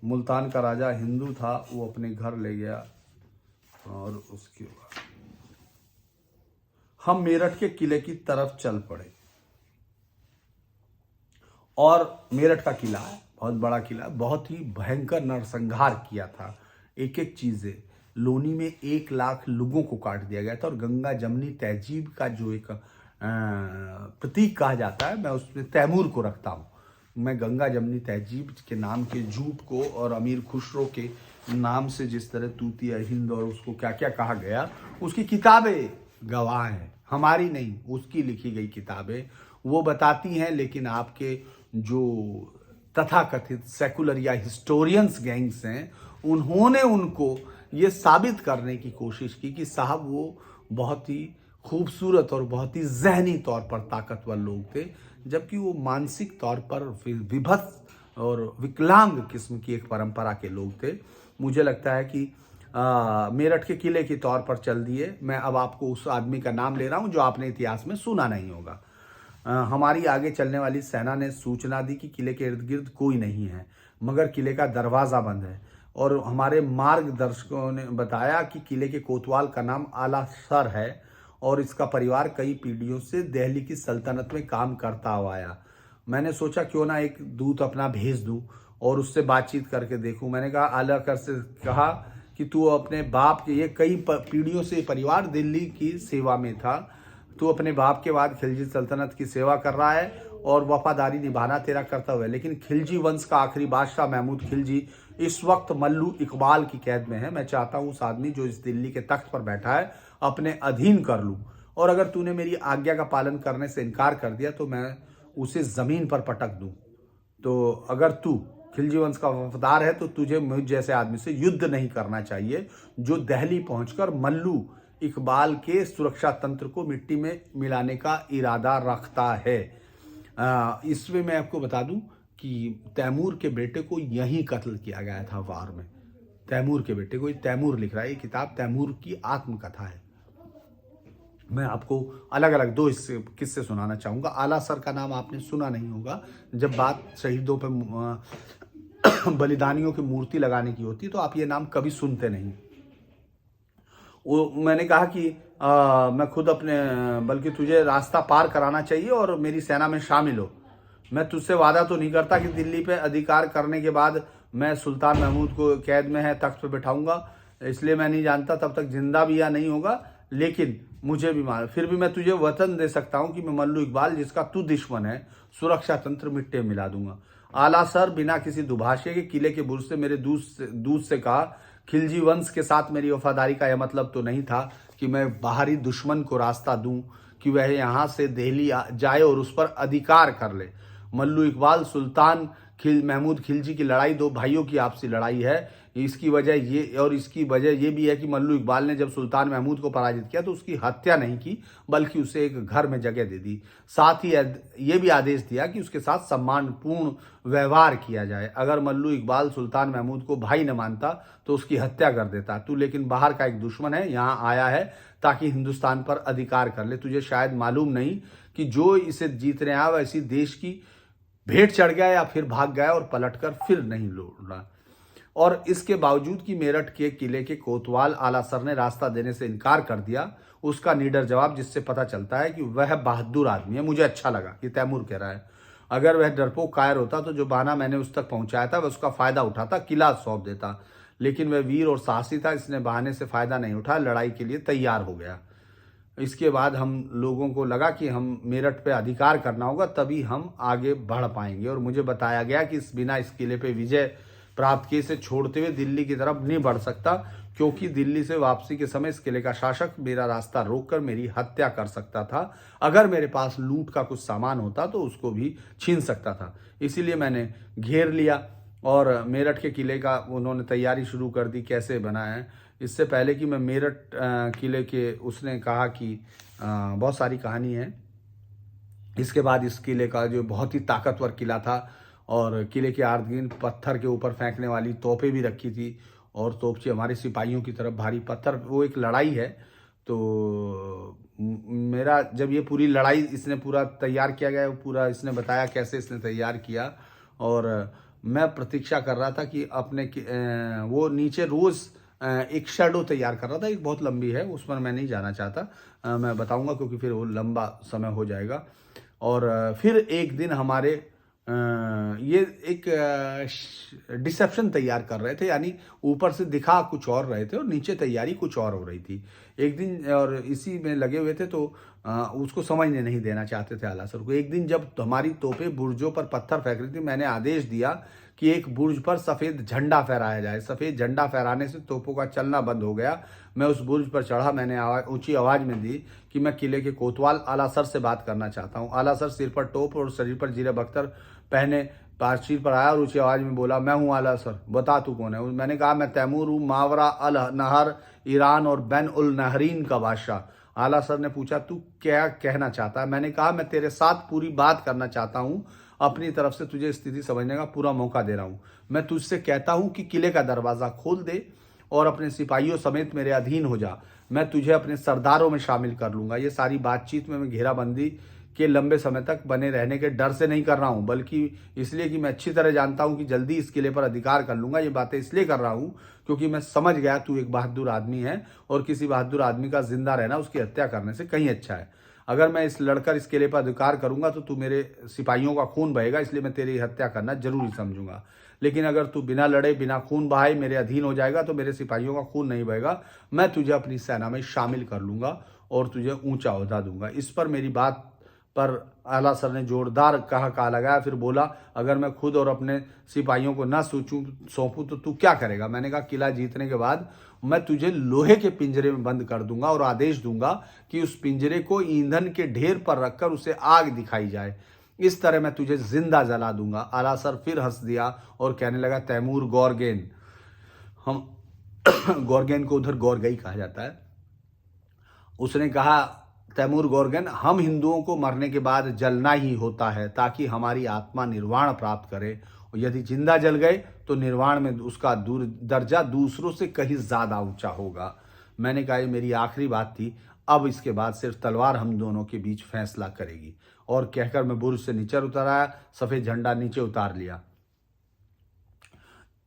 मुल्तान का राजा हिंदू था, वो अपने घर ले गया। और उसके बाद हम मेरठ के किले की तरफ चल पड़े। और मेरठ का किला है, बहुत बड़ा किला, बहुत ही भयंकर नरसंहार किया था। एक एक चीज़ें, लोनी में 1 लाख लोगों को काट दिया गया था। और गंगा जमनी तहजीब का जो एक प्रतीक कहा जाता है, मैं उसमें तैमूर को रखता हूँ। मैं गंगा जमनी तहजीब के नाम के झूठ को और अमीर खुसरो के नाम से जिस तरह तूतिया हिंद और उसको क्या क्या कहा गया, उसकी किताबें गवाह हैं, हमारी नहीं, उसकी लिखी गई किताबें वो बताती हैं। लेकिन आपके जो तथाकथित सेकुलर या हिस्टोरियंस गैंग्स हैं, उन्होंने उनको ये साबित करने की कोशिश की कि साहब वो बहुत ही खूबसूरत और बहुत ही ज़हनी तौर पर ताकतवर लोग थे, जबकि वो मानसिक तौर पर विभत्स और विकलांग किस्म की एक परंपरा के लोग थे। मुझे लगता है कि मेरठ के किले के तौर पर चल दिए। मैं अब आपको उस आदमी का नाम ले रहा हूँ जो आपने इतिहास में सुना नहीं होगा। हमारी आगे चलने वाली सेना ने सूचना दी कि किले के इर्द गिर्द कोई नहीं है, मगर किले का दरवाज़ा बंद है। और हमारे मार्गदर्शकों ने बताया कि किले के कोतवाल का नाम आला सर है और इसका परिवार कई पीढ़ियों से दिल्ली की सल्तनत में काम करता हुआ आया। मैंने सोचा क्यों ना एक दूत अपना भेज दूं और उससे बातचीत करके देखूं। मैंने कहा, आला कर से कहा कि तू अपने बाप के, ये कई पीढ़ियों से परिवार दिल्ली की सेवा में था, तू अपने बाप के बाद खिलजी सल्तनत की सेवा कर रहा है और वफादारी निभाना तेरा कर्तव्य है। लेकिन खिलजी वंश का आखिरी बादशाह महमूद खिलजी इस वक्त मल्लू इकबाल की कैद में है। मैं चाहता हूँ उस आदमी जो इस दिल्ली के तख्त पर बैठा है अपने अधीन कर लूँ, और अगर तूने मेरी आज्ञा का पालन करने से इनकार कर दिया तो मैं उसे ज़मीन पर पटक दूँ। तो अगर तू खिलजी वंश का वफादार है तो तुझे मुझ जैसे आदमी से युद्ध नहीं करना चाहिए जो दिल्ली पहुंचकर मल्लू इकबाल के सुरक्षा तंत्र को मिट्टी में मिलाने का इरादा रखता है। इसमें मैं आपको बता दूं कि तैमूर के बेटे को यहीं कत्ल किया गया था वार में। तैमूर के बेटे को, तैमूर लिख रहा है, ये किताब तैमूर की आत्मकथा है। मैं आपको अलग अलग 2 किस्से सुनाना चाहूँगा। आला सर का नाम आपने सुना नहीं होगा। जब बात शहीदों पर बलिदानियों की मूर्ति लगाने की होती तो आप ये नाम कभी सुनते नहीं। वो मैंने कहा कि मैं खुद अपने, बल्कि तुझे रास्ता पार कराना चाहिए और मेरी सेना में शामिल हो। मैं तुझसे वादा तो नहीं करता कि दिल्ली पे अधिकार करने के बाद मैं सुल्तान महमूद को कैद में है तख्त पे बैठाऊंगा, इसलिए मैं नहीं जानता तब तक जिंदा भी या नहीं होगा। लेकिन मुझे भी मार, फिर भी मैं तुझे वतन दे सकता हूं कि मैं मल्लू इकबाल जिसका तू दुश्मन है, सुरक्षा तंत्र मिट्टी में मिला दूंगा। आला सर बिना किसी दुभाषे के किले के बुर्ज से मेरे दूध से कहा, खिलजी वंश के साथ मेरी वफादारी का यह मतलब तो नहीं था कि मैं बाहरी दुश्मन को रास्ता दूं कि वह यहाँ से दिल्ली जाए और उस पर अधिकार कर ले। मल्लू इकबाल सुल्तान महमूद खिलजी की लड़ाई 2 भाइयों की आपसी लड़ाई है। इसकी वजह ये भी है कि मल्लू इकबाल ने जब सुल्तान महमूद को पराजित किया तो उसकी हत्या नहीं की, बल्कि उसे एक घर में जगह दे दी। साथ ही ये भी आदेश दिया कि उसके साथ सम्मानपूर्ण व्यवहार किया जाए। अगर मल्लू इकबाल सुल्तान महमूद को भाई न मानता तो उसकी हत्या कर देता। तू लेकिन बाहर का एक दुश्मन है, यहाँ आया है ताकि हिंदुस्तान पर अधिकार कर ले। तुझे शायद मालूम नहीं कि जो इसे जीतने आया वह इसी देश की भेंट चढ़ गया या फिर भाग गया और पलटकर फिर नहीं लौटा। और इसके बावजूद कि मेरठ के किले के कोतवाल आला सर ने रास्ता देने से इनकार कर दिया, उसका निडर जवाब जिससे पता चलता है कि वह बहादुर आदमी है। मुझे अच्छा लगा कि तैमूर कह रहा है, अगर वह डरपोक कायर होता तो जो बहाना मैंने उस तक पहुंचाया था वह उसका फ़ायदा उठाता, किला सौंप देता। लेकिन वह वीर और साहसी था, इसने बहाने से फ़ायदा नहीं उठाया, लड़ाई के लिए तैयार हो गया। इसके बाद हम लोगों को लगा कि हम मेरठ पे अधिकार करना होगा, तभी हम आगे बढ़ पाएंगे। और मुझे बताया गया कि इस बिना इस किले पे विजय प्राप्त किए इसे छोड़ते हुए दिल्ली की तरफ नहीं बढ़ सकता, क्योंकि दिल्ली से वापसी के समय इस किले का शासक मेरा रास्ता रोककर मेरी हत्या कर सकता था। अगर मेरे पास लूट का कुछ सामान होता तो उसको भी छीन सकता था। इसीलिए मैंने घेर लिया और मेरठ के किले का उन्होंने तैयारी शुरू कर दी। कैसे बना है, इससे पहले कि मैं मेरठ किले के, उसने कहा कि बहुत सारी कहानी है। इसके बाद इस किले का जो बहुत ही ताकतवर किला था और किले के इर्द गिर्द पत्थर के ऊपर फेंकने वाली तोपें भी रखी थी और तोपची हमारे सिपाहियों की तरफ भारी पत्थर, वो एक लड़ाई है। तो मेरा जब ये पूरी लड़ाई इसने पूरा तैयार किया गया, पूरा इसने बताया कैसे इसने तैयार किया। और मैं प्रतीक्षा कर रहा था कि वो नीचे रोज़ एक शैडो तैयार कर रहा था, एक बहुत लंबी है, उस पर मैं नहीं जाना चाहता। मैं बताऊंगा क्योंकि फिर वो लंबा समय हो जाएगा। और फिर एक दिन हमारे ये एक डिसेप्शन तैयार कर रहे थे, यानी ऊपर से दिखा कुछ और रहे थे और नीचे तैयारी कुछ और हो रही थी एक दिन, और इसी में लगे हुए थे। तो उसको समझने नहीं देना चाहते थे आला सर को। एक दिन जब हमारी तोपें बुर्जों पर पत्थर फेंक रही थी, मैंने आदेश दिया कि एक बुर्ज पर सफ़ेद झंडा फहराया जाए। सफ़ेद झंडा फहराने से तोपों का चलना बंद हो गया। मैं उस बुर्ज पर चढ़ा, मैंने ऊंची आवाज़ में दी कि मैं किले के कोतवाल आला सर से बात करना चाहता हूँ। आला सर सिर पर टोप और शरीर पर जीरे बख्तर पहने पार्शीर पर आया और ऊंची आवाज़ में बोला, मैं हूँ आला सर, बता तू कौन है। मैंने कहा, मैं तैमूर हूँ, मावरा अल नहर, ईरान और बैन उल नहरीन का बादशाह। आला सर ने पूछा, तू क्या कहना चाहता है? मैंने कहा, मैं तेरे साथ पूरी बात करना चाहता हूँ, अपनी तरफ से तुझे स्थिति समझने का पूरा मौका दे रहा हूँ। मैं तुझसे कहता हूँ कि किले का दरवाज़ा खोल दे और अपने सिपाहियों समेत मेरे अधीन हो जा। मैं तुझे अपने सरदारों में शामिल कर लूँगा। ये सारी बातचीत में मैं घेराबंदी के लंबे समय तक बने रहने के डर से नहीं कर रहा हूँ, बल्कि इसलिए कि मैं अच्छी तरह जानता हूँ कि जल्दी इस किले पर अधिकार कर लूँगा। ये बातें इसलिए कर रहा हूँ क्योंकि मैं समझ गया तू एक बहादुर आदमी है और किसी बहादुर आदमी का जिंदा रहना उसकी हत्या करने से कहीं अच्छा है। अगर मैं इस लड़कर इस किले पर अधिकार करूंगा तो तू मेरे सिपाहियों का खून बहेगा, इसलिए मैं तेरी हत्या करना जरूरी समझूंगा। लेकिन अगर तू बिना लड़े बिना खून बहाए मेरे अधीन हो जाएगा तो मेरे सिपाहियों का खून नहीं बहेगा। मैं तुझे अपनी सेना में शामिल कर लूंगा और तुझे ऊंचा ओहदा दूंगा। इस पर मेरी बात पर आला सर ने जोरदार कहा लगाया। फिर बोला, अगर मैं खुद और अपने सिपाहियों को ना सौंपूं तो तू क्या करेगा? मैंने कहा, किला जीतने के बाद मैं तुझे लोहे के पिंजरे में बंद कर दूंगा और आदेश दूंगा कि उस पिंजरे को ईंधन के ढेर पर रखकर उसे आग दिखाई जाए। इस तरह मैं तुझे जिंदा जला दूंगा। आला सर फिर हंस दिया और कहने लगा, तैमूर गौरगेन, हम गौरगेन को उधर गौरगई कहा जाता है। उसने कहा, तैमूर गौरगन, हम हिंदुओं को मरने के बाद जलना ही होता है ताकि हमारी आत्मा निर्वाण प्राप्त करे, और यदि जिंदा जल गए तो निर्वाण में उसका दर्जा दूसरों से कहीं ज्यादा ऊंचा होगा। मैंने कहा, ये मेरी आखिरी बात थी, अब इसके बाद सिर्फ तलवार हम दोनों के बीच फैसला करेगी। और कहकर मैं बुर्ज से नीचे उतर आया, सफेद झंडा नीचे उतार लिया।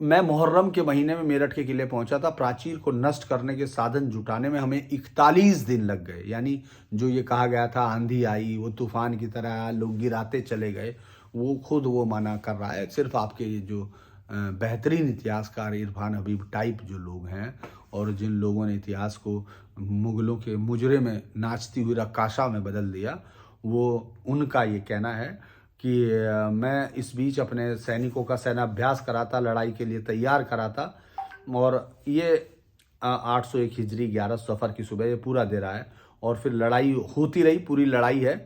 मैं मुहर्रम के महीने में मेरठ के किले पहुंचा था। प्राचीर को नष्ट करने के साधन जुटाने में हमें 41 दिन लग गए। यानी जो ये कहा गया था आंधी आई, वो तूफान की तरह आया, लोग गिराते चले गए, वो खुद वो मना कर रहा है। सिर्फ आपके ये जो बेहतरीन इतिहासकार इरफान हबीब टाइप जो लोग हैं और जिन लोगों ने इतिहास को मुगलों के मुजरे में नाचती हुई रक्काशा में बदल दिया, वो उनका ये कहना है कि मैं इस बीच अपने सैनिकों का सेनाभ्यास कराता, लड़ाई के लिए तैयार कराता। और ये 801 हिजरी 11 सफ़र की सुबह ये पूरा दे रहा है। और फिर लड़ाई होती रही, पूरी लड़ाई है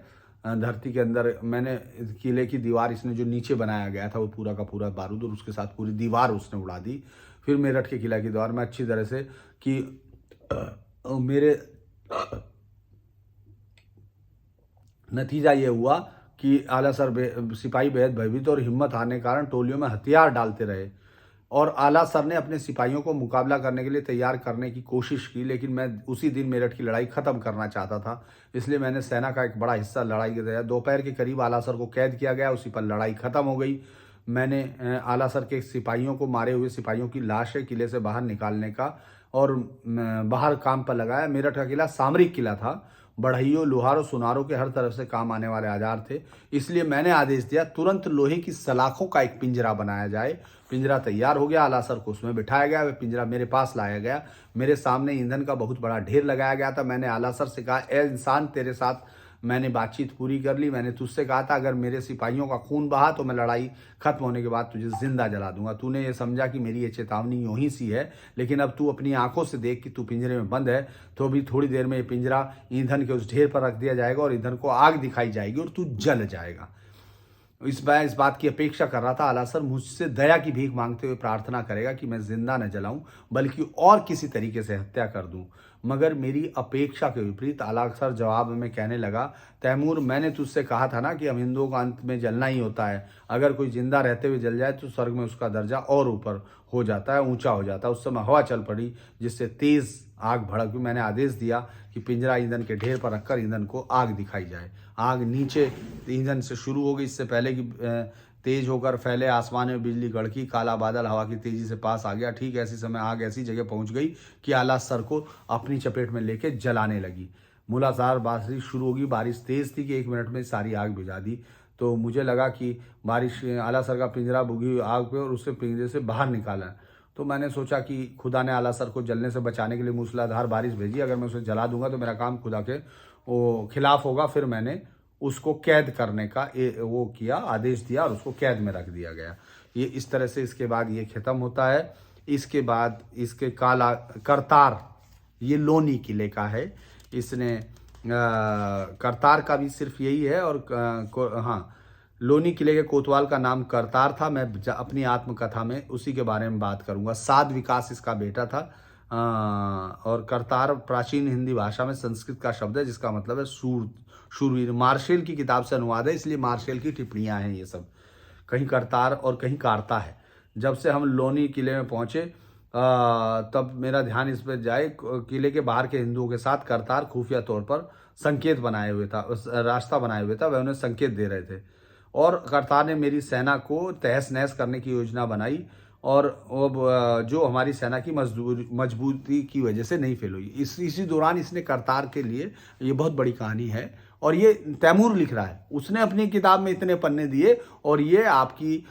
धरती के अंदर। मैंने किले की दीवार, इसने जो नीचे बनाया गया था वो पूरा का पूरा बारूद और उसके साथ पूरी दीवार उसने उड़ा दी। फिर मेरठ के किला की दीवार में अच्छी तरह से कि मेरे नतीजा ये हुआ कि आला सर सिपाही बेहद भयभीत और हिम्मत हारने के कारण टोलियों में हथियार डालते रहे। और आला सर ने अपने सिपाहियों को मुकाबला करने के लिए तैयार करने की कोशिश की, लेकिन मैं उसी दिन मेरठ की लड़ाई खत्म करना चाहता था। इसलिए मैंने सेना का एक बड़ा हिस्सा लड़ाई के दिया। दोपहर के करीब आला सर को कैद किया गया, उसी पर लड़ाई खत्म हो गई। मैंने आला सर के सिपाहियों को, मारे हुए सिपाहियों की लाशें किले से बाहर निकालने का और बाहर काम पर लगाया। मेरठ का किला सामरिक किला था, बढ़इयों, लोहारों, सुनारों के हर तरफ से काम आने वाले औजार थे। इसलिए मैंने आदेश दिया तुरंत लोहे की सलाखों का एक पिंजरा बनाया जाए। पिंजरा तैयार हो गया, आलासर को उसमें बिठाया गया, वह पिंजरा मेरे पास लाया गया। मेरे सामने ईंधन का बहुत बड़ा ढेर लगाया गया था। मैंने आलासर से कहा, ए इंसान, तेरे साथ मैंने बातचीत पूरी कर ली। मैंने तुझसे कहा था अगर मेरे सिपाहियों का खून बहा तो मैं लड़ाई खत्म होने के बाद तुझे जिंदा जला दूंगा। तूने ये समझा कि मेरी ये चेतावनी यूं ही सी है, लेकिन अब तू अपनी आंखों से देख कि तू पिंजरे में बंद है, तो अभी थोड़ी देर में ये पिंजरा ईंधन के उस ढेर पर रख दिया जाएगा और ईंधन को आग दिखाई जाएगी और तू जल जाएगा। इस बात की अपेक्षा कर रहा था आलासर मुझसे दया की भीख मांगते हुए प्रार्थना करेगा कि मैं जिंदा न जलाऊं बल्कि और किसी तरीके से हत्या कर दूं। मगर मेरी अपेक्षा के विपरीत आलासर जवाब में कहने लगा, तैमूर, मैंने तुझसे कहा था ना कि हम हिंदुओं का अंत में जलना ही होता है। अगर कोई जिंदा रहते हुए जल जाए तो स्वर्ग में उसका दर्जा और ऊपर हो जाता है, ऊंचा हो जाता है। उस समय हवा चल पड़ी जिससे तेज आग भड़क गई। मैंने आदेश दिया कि पिंजरा ईंधन के ढेर पर रखकर ईंधन को आग दिखाई जाए। आग नीचे ईंधन से शुरू हो गई। इससे पहले कि तेज होकर फैले, आसमान में बिजली गड़की, काला बादल हवा की तेजी से पास आ गया। ठीक ऐसी समय आग ऐसी जगह पहुंच गई कि आलासर को अपनी चपेट में लेके जलाने लगी। मूलाधार बारिश शुरू होगी। बारिश तेज थी कि 1 मिनट में सारी आग बुझा दी। तो मुझे लगा कि बारिश आलासर का पिंजरा बुझी हुई आग पे और उससे पिंजरे से बाहर निकाला। तो मैंने सोचा कि खुदा ने आलासर को जलने से बचाने के लिए मूसलाधार बारिश भेजी। अगर मैं उसे जला दूंगा तो मेरा काम खुदा के वो खिलाफ होगा। फिर मैंने उसको कैद करने का वो किया, आदेश दिया और उसको कैद में रख दिया गया। ये इस तरह से इसके बाद ये ख़त्म होता है। इसके बाद इसके काला करतार, ये लोनी किले का है। इसने करतार का भी सिर्फ यही है। और हाँ, लोनी किले के कोतवाल का नाम करतार था। मैं अपनी आत्मकथा में उसी के बारे में बात करूंगा। साध विकास इसका बेटा था। और करतार प्राचीन हिंदी भाषा में संस्कृत का शब्द है जिसका मतलब है शूरवीर। मार्शल की किताब से अनुवाद है, इसलिए मार्शल की टिप्पणियां हैं ये सब। कहीं करतार और कहीं कारता है। जब से हम लोनी किले में पहुंचे तब मेरा ध्यान इस पर जाए, किले के बाहर के हिंदुओं के साथ करतार खुफिया तौर पर संकेत बनाए हुए था, रास्ता बनाए हुए था। वह उन्हें संकेत दे रहे थे और करतार ने मेरी सेना को तहस नहस करने की योजना बनाई और जो हमारी सेना की मजबूती की वजह से नहीं फेल हुई। इसी दौरान इसने करतार के लिए, ये बहुत बड़ी कहानी है और ये तैमूर लिख रहा है, उसने अपनी किताब में इतने पन्ने दिए और ये आपकी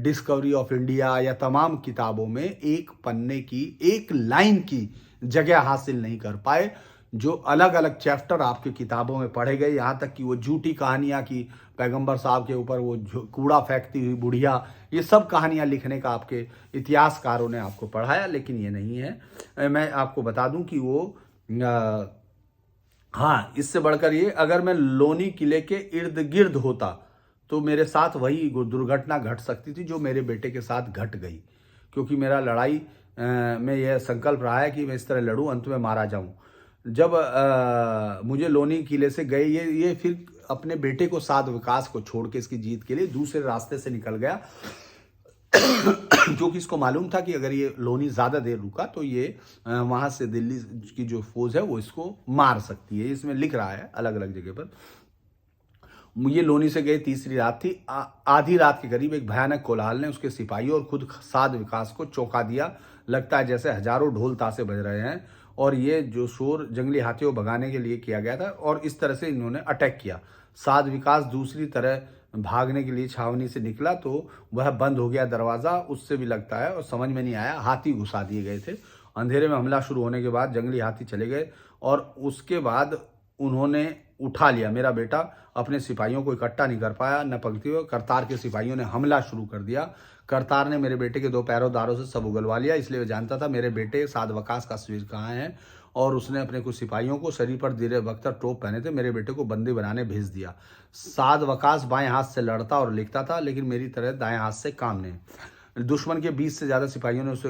डिस्कवरी ऑफ इंडिया या तमाम किताबों में एक पन्ने की, एक लाइन की जगह हासिल नहीं कर पाए। जो अलग अलग चैप्टर आपकी किताबों में पढ़े गए, यहाँ तक कि वो झूठी कहानियाँ की पैगंबर साहब के ऊपर वो कूड़ा फेंकती हुई बुढ़िया, ये सब कहानियाँ लिखने का आपके इतिहासकारों ने आपको पढ़ाया, लेकिन ये नहीं है। मैं आपको बता दूं कि वो हाँ, इससे बढ़कर ये, अगर मैं लोनी किले के इर्द गिर्द होता तो मेरे साथ वही दुर्घटना घट सकती थी जो मेरे बेटे के साथ घट गई। क्योंकि मेरा लड़ाई में यह संकल्प रहा है कि मैं इस तरह लड़ूं, अंत में मारा जाऊं। जब मुझे लोनी किले से गए, ये फिर अपने बेटे को, साध विकास को छोड़ के इसकी जीत के लिए दूसरे रास्ते से निकल गया। क्योंकि इसको मालूम था कि अगर ये लोनी ज़्यादा देर रुका तो ये वहाँ से दिल्ली की जो फौज है वो इसको मार सकती है। इसमें लिख रहा है अलग अलग जगह पर। ये लोनी से गए, तीसरी रात थी। आधी रात के करीब एक भयानक कोलाहल ने उसके सिपाहियों और खुद साध विकास को चौंका दिया। लगता है जैसे हजारों ढोल ताशे बज रहे हैं और ये जो शोर जंगली हाथियों भगाने के लिए किया गया था और इस तरह से इन्होंने अटैक किया। साध विकास दूसरी तरह भागने के लिए छावनी से निकला तो वह बंद हो गया दरवाज़ा, उससे भी लगता है, और समझ में नहीं आया, हाथी घुसा दिए गए थे। अंधेरे में हमला शुरू होने के बाद जंगली हाथी चले गए और उसके बाद उन्होंने उठा लिया। मेरा बेटा अपने सिपाहियों को इकट्ठा नहीं कर पाया, न पंक्ति में। करतार के सिपाहियों ने हमला शुरू कर दिया। करतार ने मेरे बेटे के 2 पैरोदारों से सब उगलवा लिया, इसलिए वह जानता था मेरे बेटे साध वकास का शिविर कहाँ है और उसने अपने कुछ सिपाहियों को, शरीर पर दिरे बख्तर टोप पहने थे, मेरे बेटे को बंदी बनाने भेज दिया। साध वकास बाएं हाथ से लड़ता और लिखता था, लेकिन मेरी तरह दाएं हाथ से काम नहीं। दुश्मन के 20 से ज़्यादा सिपाहियों ने उसे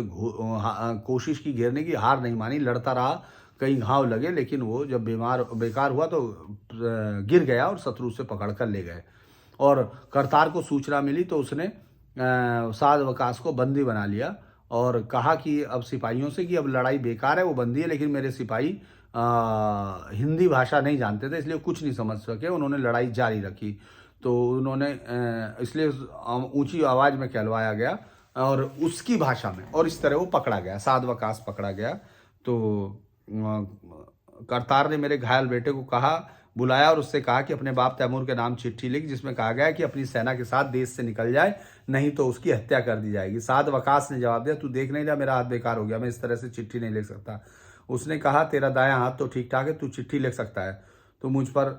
कोशिश की घेरने की, हार नहीं मानी, लड़ता रहा। कई घाव लगे, लेकिन वो जब बेकार हुआ तो गिर गया और शत्रु उसे पकड़ कर ले गए। और करतार को सूचना मिली तो उसने साध वकास को बंदी बना लिया और कहा कि अब सिपाहियों से कि अब लड़ाई बेकार है, वो बंदी है। लेकिन मेरे सिपाही हिंदी भाषा नहीं जानते थे, इसलिए कुछ नहीं समझ सके। उन्होंने लड़ाई जारी रखी। तो उन्होंने इसलिए ऊंची आवाज़ में कहलवाया गया और उसकी भाषा में, और इस तरह वो पकड़ा गया, साध वकास पकड़ा गया। तो करतार ने मेरे घायल बेटे को बुलाया और उससे कहा कि अपने बाप तैमूर के नाम चिट्ठी लिख, जिसमें कहा गया है कि अपनी सेना के साथ देश से निकल जाए, नहीं तो उसकी हत्या कर दी जाएगी। साद वकास ने जवाब दिया, तू देख नहीं रहा मेरा हाथ बेकार हो गया, मैं इस तरह से चिट्ठी नहीं लिख सकता। उसने कहा, तेरा दायां हाथ तो ठीक ठाक है, तू चिट्ठी लिख सकता है, तो मुझ पर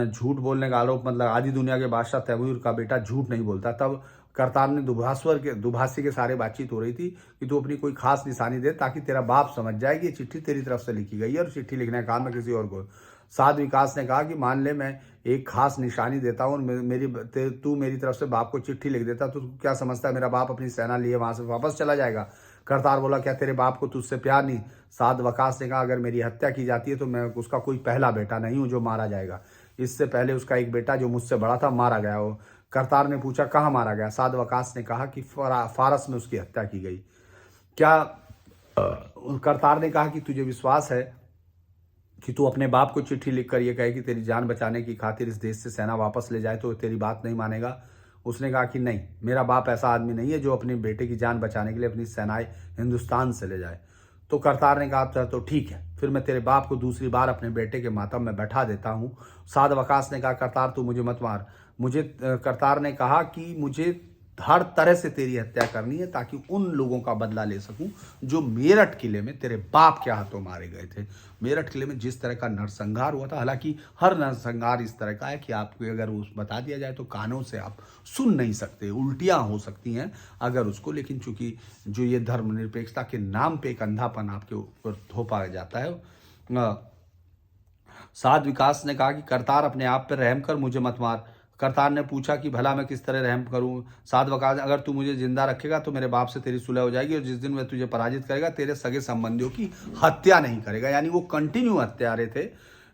झूठ बोलने का आरोप, मतलब आधी दुनिया के बादशाह तैमूर का बेटा झूठ नहीं बोलता। तब करतार ने दुभाषी के सारे बातचीत हो रही थी कि तू अपनी कोई खास निशानी दे ताकि तेरा बाप समझ जाए कि ये चिट्ठी तेरी तरफ से लिखी गई है और चिट्ठी लिखने का काम है किसी और को। साध विकास ने कहा कि मान ले मैं एक खास निशानी देता हूँ और तू मेरी तरफ से बाप को चिट्ठी लिख देता, तो तू क्या समझता है मेरा बाप अपनी सेना लिए वहां से वापस चला जाएगा? करतार बोला, क्या तेरे बाप को तुझसे प्यार नहीं? साध वकास ने कहा, अगर मेरी हत्या की जाती है तो मैं उसका कोई पहला बेटा नहीं हूं जो मारा जाएगा। इससे पहले उसका एक बेटा जो मुझसे बड़ा था मारा गया हो। करतार ने पूछा, कहाँ मारा गया? साध वकास ने कहा कि फारस में उसकी हत्या की गई। क्या करतार ने कहा कि तुझे विश्वास है कि तू अपने बाप को चिट्ठी लिखकर ये कहे कि तेरी जान बचाने की खातिर इस देश से सेना वापस ले जाए तो तेरी बात नहीं मानेगा? उसने कहा कि नहीं, मेरा बाप ऐसा आदमी नहीं है जो अपने बेटे की जान बचाने के लिए अपनी सेनाएं हिंदुस्तान से ले जाए। तो करतार ने कहा, तो ठीक है, फिर मैं तेरे बाप को दूसरी बार अपने बेटे के मातम में बैठा देता हूँ। साध वकास ने कहा, करतार तू मुझे मत मार। करतार ने कहा कि मुझे हर तरह से तेरी हत्या करनी है ताकि उन लोगों का बदला ले सकूं जो मेरठ किले में तेरे बाप के हाथों मारे गए थे। मेरठ किले में जिस तरह का नरसंहार हुआ था, हालांकि हर नरसंहार इस तरह का है कि आपको अगर उस बता दिया जाए तो कानों से आप सुन नहीं सकते, उल्टियां हो सकती हैं अगर उसको, लेकिन चूंकि जो ये धर्मनिरपेक्षता के नाम पे एक अंधापन आपके ऊपर थोपा जाता है। साध विकास ने कहा कि करतार अपने आप पर रहम कर, मुझे मत मार। करतार ने पूछा कि भला मैं किस तरह रहम करूं? साध वकास, अगर तू मुझे जिंदा रखेगा तो मेरे बाप से तेरी सुलह हो जाएगी और जिस दिन वह तुझे पराजित करेगा तेरे सगे संबंधियों की हत्या नहीं करेगा। यानी वो कंटिन्यू हत्यारे थे,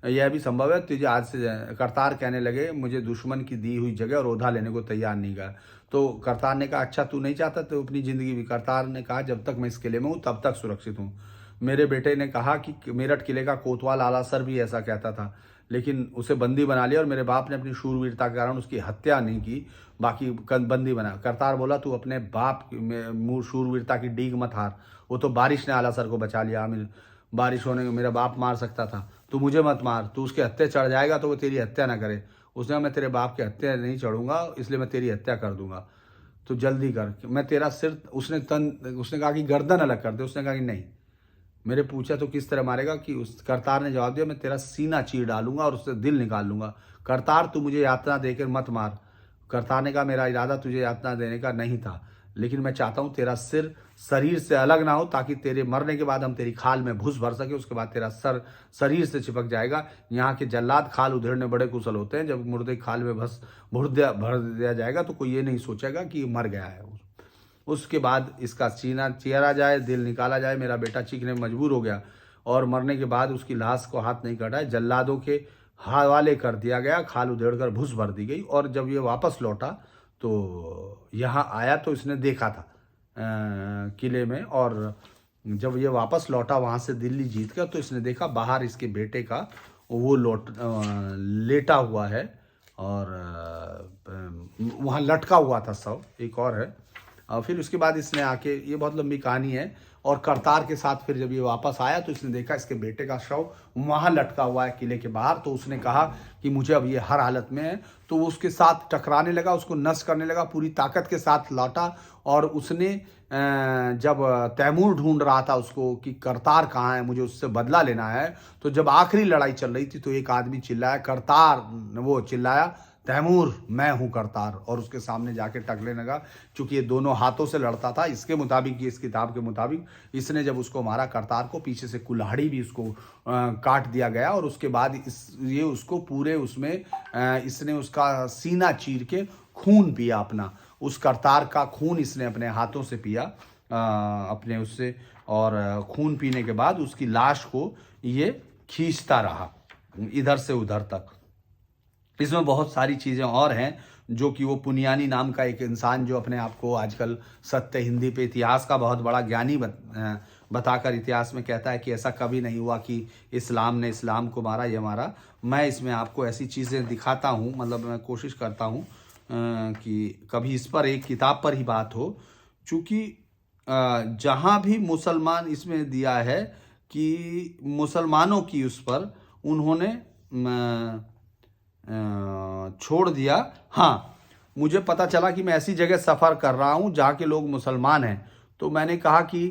यह भी संभव है तुझे आज से। करतार कहने लगे, मुझे दुश्मन की दी हुई जगह और ओधा लेने को तैयार नहीं कर। तो करतार ने कहा, अच्छा तू नहीं चाहता तो अपनी जिंदगी भी? करतार ने कहा, जब तक मैं इस किले में हूँ तब तक सुरक्षित हूँ। मेरे बेटे ने कहा कि मेरठ किले का कोतवाल आलासर भी ऐसा कहता था, लेकिन उसे बंदी बना लिया और मेरे बाप ने अपनी शूरवीरता के कारण उसकी हत्या नहीं की, बाकी बंदी बना। करतार बोला, तू अपने बाप शूरवीरता की डीग मत हार, वो तो बारिश ने आलासर को बचा लिया। बारिश होने में मेरा बाप मार सकता था, तू मुझे मत मार, तू उसके हत्या चढ़ जाएगा तो वो तेरी हत्या ना करे। उसने कहा, मैं तेरे बाप की हत्या नहीं चढ़ूंगा, इसलिए मैं तेरी हत्या कर दूंगा, तो जल्दी कर, मैं तेरा सिर। उसने कहा कि गर्दन अलग कर दे। उसने कहा कि नहीं। मेरे पूछा तो किस तरह मारेगा? कि उस करतार ने जवाब दिया, मैं तेरा सीना चीर डालूंगा और उससे दिल निकाल लूंगा। करतार तू मुझे यातना देकर मत मार। करतार ने कहा, मेरा इरादा तुझे यातना देने का नहीं था, लेकिन मैं चाहता हूं तेरा सिर शरीर से अलग ना हो ताकि तेरे मरने के बाद हम तेरी खाल में घुस भर सके, उसके बाद तेरा सर शरीर से चिपक जाएगा। यहाँ के जल्लाद खाल उधेड़ने बड़े कुशल होते हैं, जब मुर्दे खाल में भर दिया जाएगा तो कोई ये नहीं सोचेगा कि मर गया है। उसके बाद इसका सीना चीरा जाए, दिल निकाला जाए। मेरा बेटा चीखने में मजबूर हो गया और मरने के बाद उसकी लाश को हाथ नहीं कटा, जल्लादों के हवाले कर दिया गया, खाल उधेड़कर भूस भर दी गई। और जब ये वापस लौटा तो यहाँ आया तो इसने देखा था किले में, और जब ये वापस लौटा वहाँ से दिल्ली जीत कर तो इसने देखा बाहर इसके बेटे का वो लेटा हुआ है और वहाँ लटका हुआ था शव, एक और है। और फिर उसके बाद इसने आके, ये बहुत लंबी कहानी है, और करतार के साथ फिर जब ये वापस आया तो इसने देखा इसके बेटे का शव वहाँ लटका हुआ है किले के बाहर। तो उसने कहा कि मुझे अब ये हर हालत में है, तो वो उसके साथ टकराने लगा, उसको नष्ट करने लगा, पूरी ताकत के साथ लौटा। और उसने जब तैमूर ढूंढ रहा था उसको कि करतार कहाँ है, मुझे उससे बदला लेना है, तो जब आखिरी लड़ाई चल रही थी तो एक आदमी चिल्लाया, करतार, वो चिल्लाया, तैमूर मैं हूं करतार, और उसके सामने जाके टकले लगा। चूंकि ये दोनों हाथों से लड़ता था, इसके मुताबिक, इस किताब के मुताबिक, इसने जब उसको मारा करतार को, पीछे से कुल्हाड़ी भी उसको काट दिया गया। और उसके बाद ये उसको पूरे उसमें इसने उसका सीना चीर के खून पिया अपना, उस करतार का खून इसने अपने हाथों से पिया अपने उससे, और खून पीने के बाद उसकी लाश को ये खींचता रहा इधर से उधर तक। इसमें बहुत सारी चीज़ें और हैं जो कि वो पुनियानी नाम का एक इंसान, जो अपने आप को आजकल सत्य हिंदी पे इतिहास का बहुत बड़ा ज्ञानी बताकर इतिहास में कहता है कि ऐसा कभी नहीं हुआ कि इस्लाम ने इस्लाम को मारा, ये मारा। मैं इसमें आपको ऐसी चीज़ें दिखाता हूँ, मतलब मैं कोशिश करता हूँ कि कभी इस पर एक किताब पर ही बात हो, चूँकि जहाँ भी मुसलमान इसमें दिया है कि मुसलमानों की उस पर उन्होंने छोड़ दिया। हाँ, मुझे पता चला कि मैं ऐसी जगह सफ़र कर रहा हूँ जहाँ के लोग मुसलमान हैं, तो मैंने कहा कि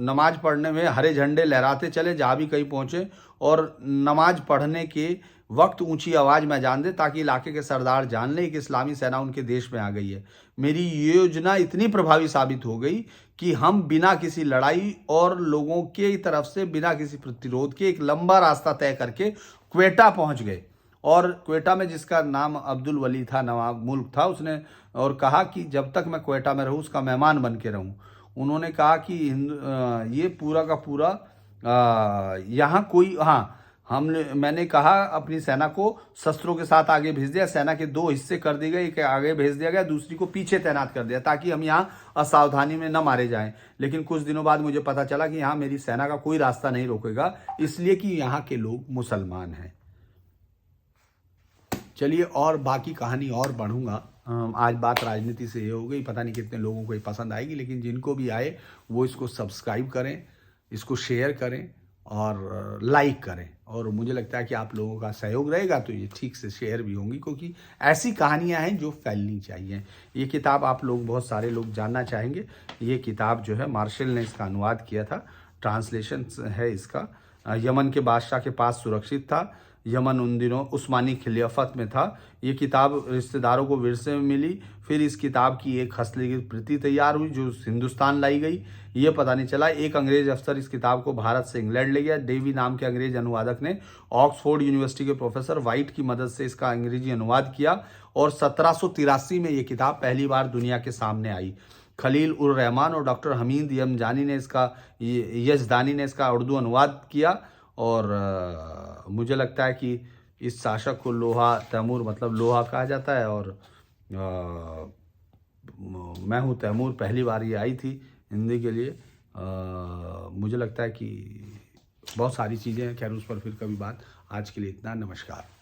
नमाज पढ़ने में हरे झंडे लहराते चले जहाँ भी कहीं पहुँचे, और नमाज पढ़ने के वक्त ऊंची आवाज़ में जान दे ताकि इलाके के सरदार जान लें कि इस्लामी सेना उनके देश में आ गई है। मेरी ये योजना इतनी प्रभावी साबित हो गई कि हम बिना किसी लड़ाई और लोगों के तरफ से बिना किसी प्रतिरोध के एक लंबा रास्ता तय करके क्वेटा पहुंच गए। और क्वेटा में जिसका नाम अब्दुल वली था, नवाब मुल्क था, उसने और कहा कि जब तक मैं क्वेटा में रहूँ उसका मेहमान बन के रहूँ। उन्होंने कहा कि ये पूरा का पूरा यहाँ कोई, हाँ, मैंने कहा अपनी सेना को शस्त्रों के साथ आगे भेज दिया। सेना के 2 हिस्से कर दिए गए, एक आगे भेज दिया गया, दूसरी को पीछे तैनात कर दिया ताकि हम यहाँ असावधानी में न मारे जाएं। लेकिन कुछ दिनों बाद मुझे पता चला कि यहाँ मेरी सेना का कोई रास्ता नहीं रोकेगा, इसलिए कि यहाँ के लोग मुसलमान हैं। चलिए और बाकी कहानी और बढ़ूंगा। आज बात राजनीति से ये हो गई, पता नहीं कितने लोगों को ये पसंद आएगी, लेकिन जिनको भी आए वो इसको सब्सक्राइब करें, इसको शेयर करें और लाइक करें। और मुझे लगता है कि आप लोगों का सहयोग रहेगा तो ये ठीक से शेयर भी होंगी, क्योंकि ऐसी कहानियां हैं जो फैलनी चाहिए। ये किताब आप लोग, बहुत सारे लोग जानना चाहेंगे। ये किताब जो है मार्शल ने इसका अनुवाद किया था, ट्रांसलेशन है इसका। यमन के बादशाह के पास सुरक्षित था। यमन उन दिनों उस्मानी खिलाफत में था। ये किताब रिश्तेदारों को विरसे में मिली। फिर इस किताब की एक हस्तलिखित प्रति तैयार हुई जो हिंदुस्तान लाई गई, ये पता नहीं चला। एक अंग्रेज अफसर इस किताब को भारत से इंग्लैंड ले गया। डेवी नाम के अंग्रेज अनुवादक ने ऑक्सफोर्ड यूनिवर्सिटी के प्रोफेसर वाइट की मदद से इसका अंग्रेजी अनुवाद किया और 1783 में ये किताब पहली बार दुनिया के सामने आई। खलील उर रहमान और डॉक्टर हमीद यमजानी ने इसका यजदानी ने इसका उर्दू अनुवाद किया। और मुझे लगता है कि इस शासक को लोहा तैमूर, मतलब लोहा कहा जाता है। और मैं हूँ तैमूर पहली बार ये आई थी हिंदी के लिए। मुझे लगता है कि बहुत सारी चीज़ें हैं, खैर उस पर फिर कभी बात। आज के लिए इतना, नमस्कार।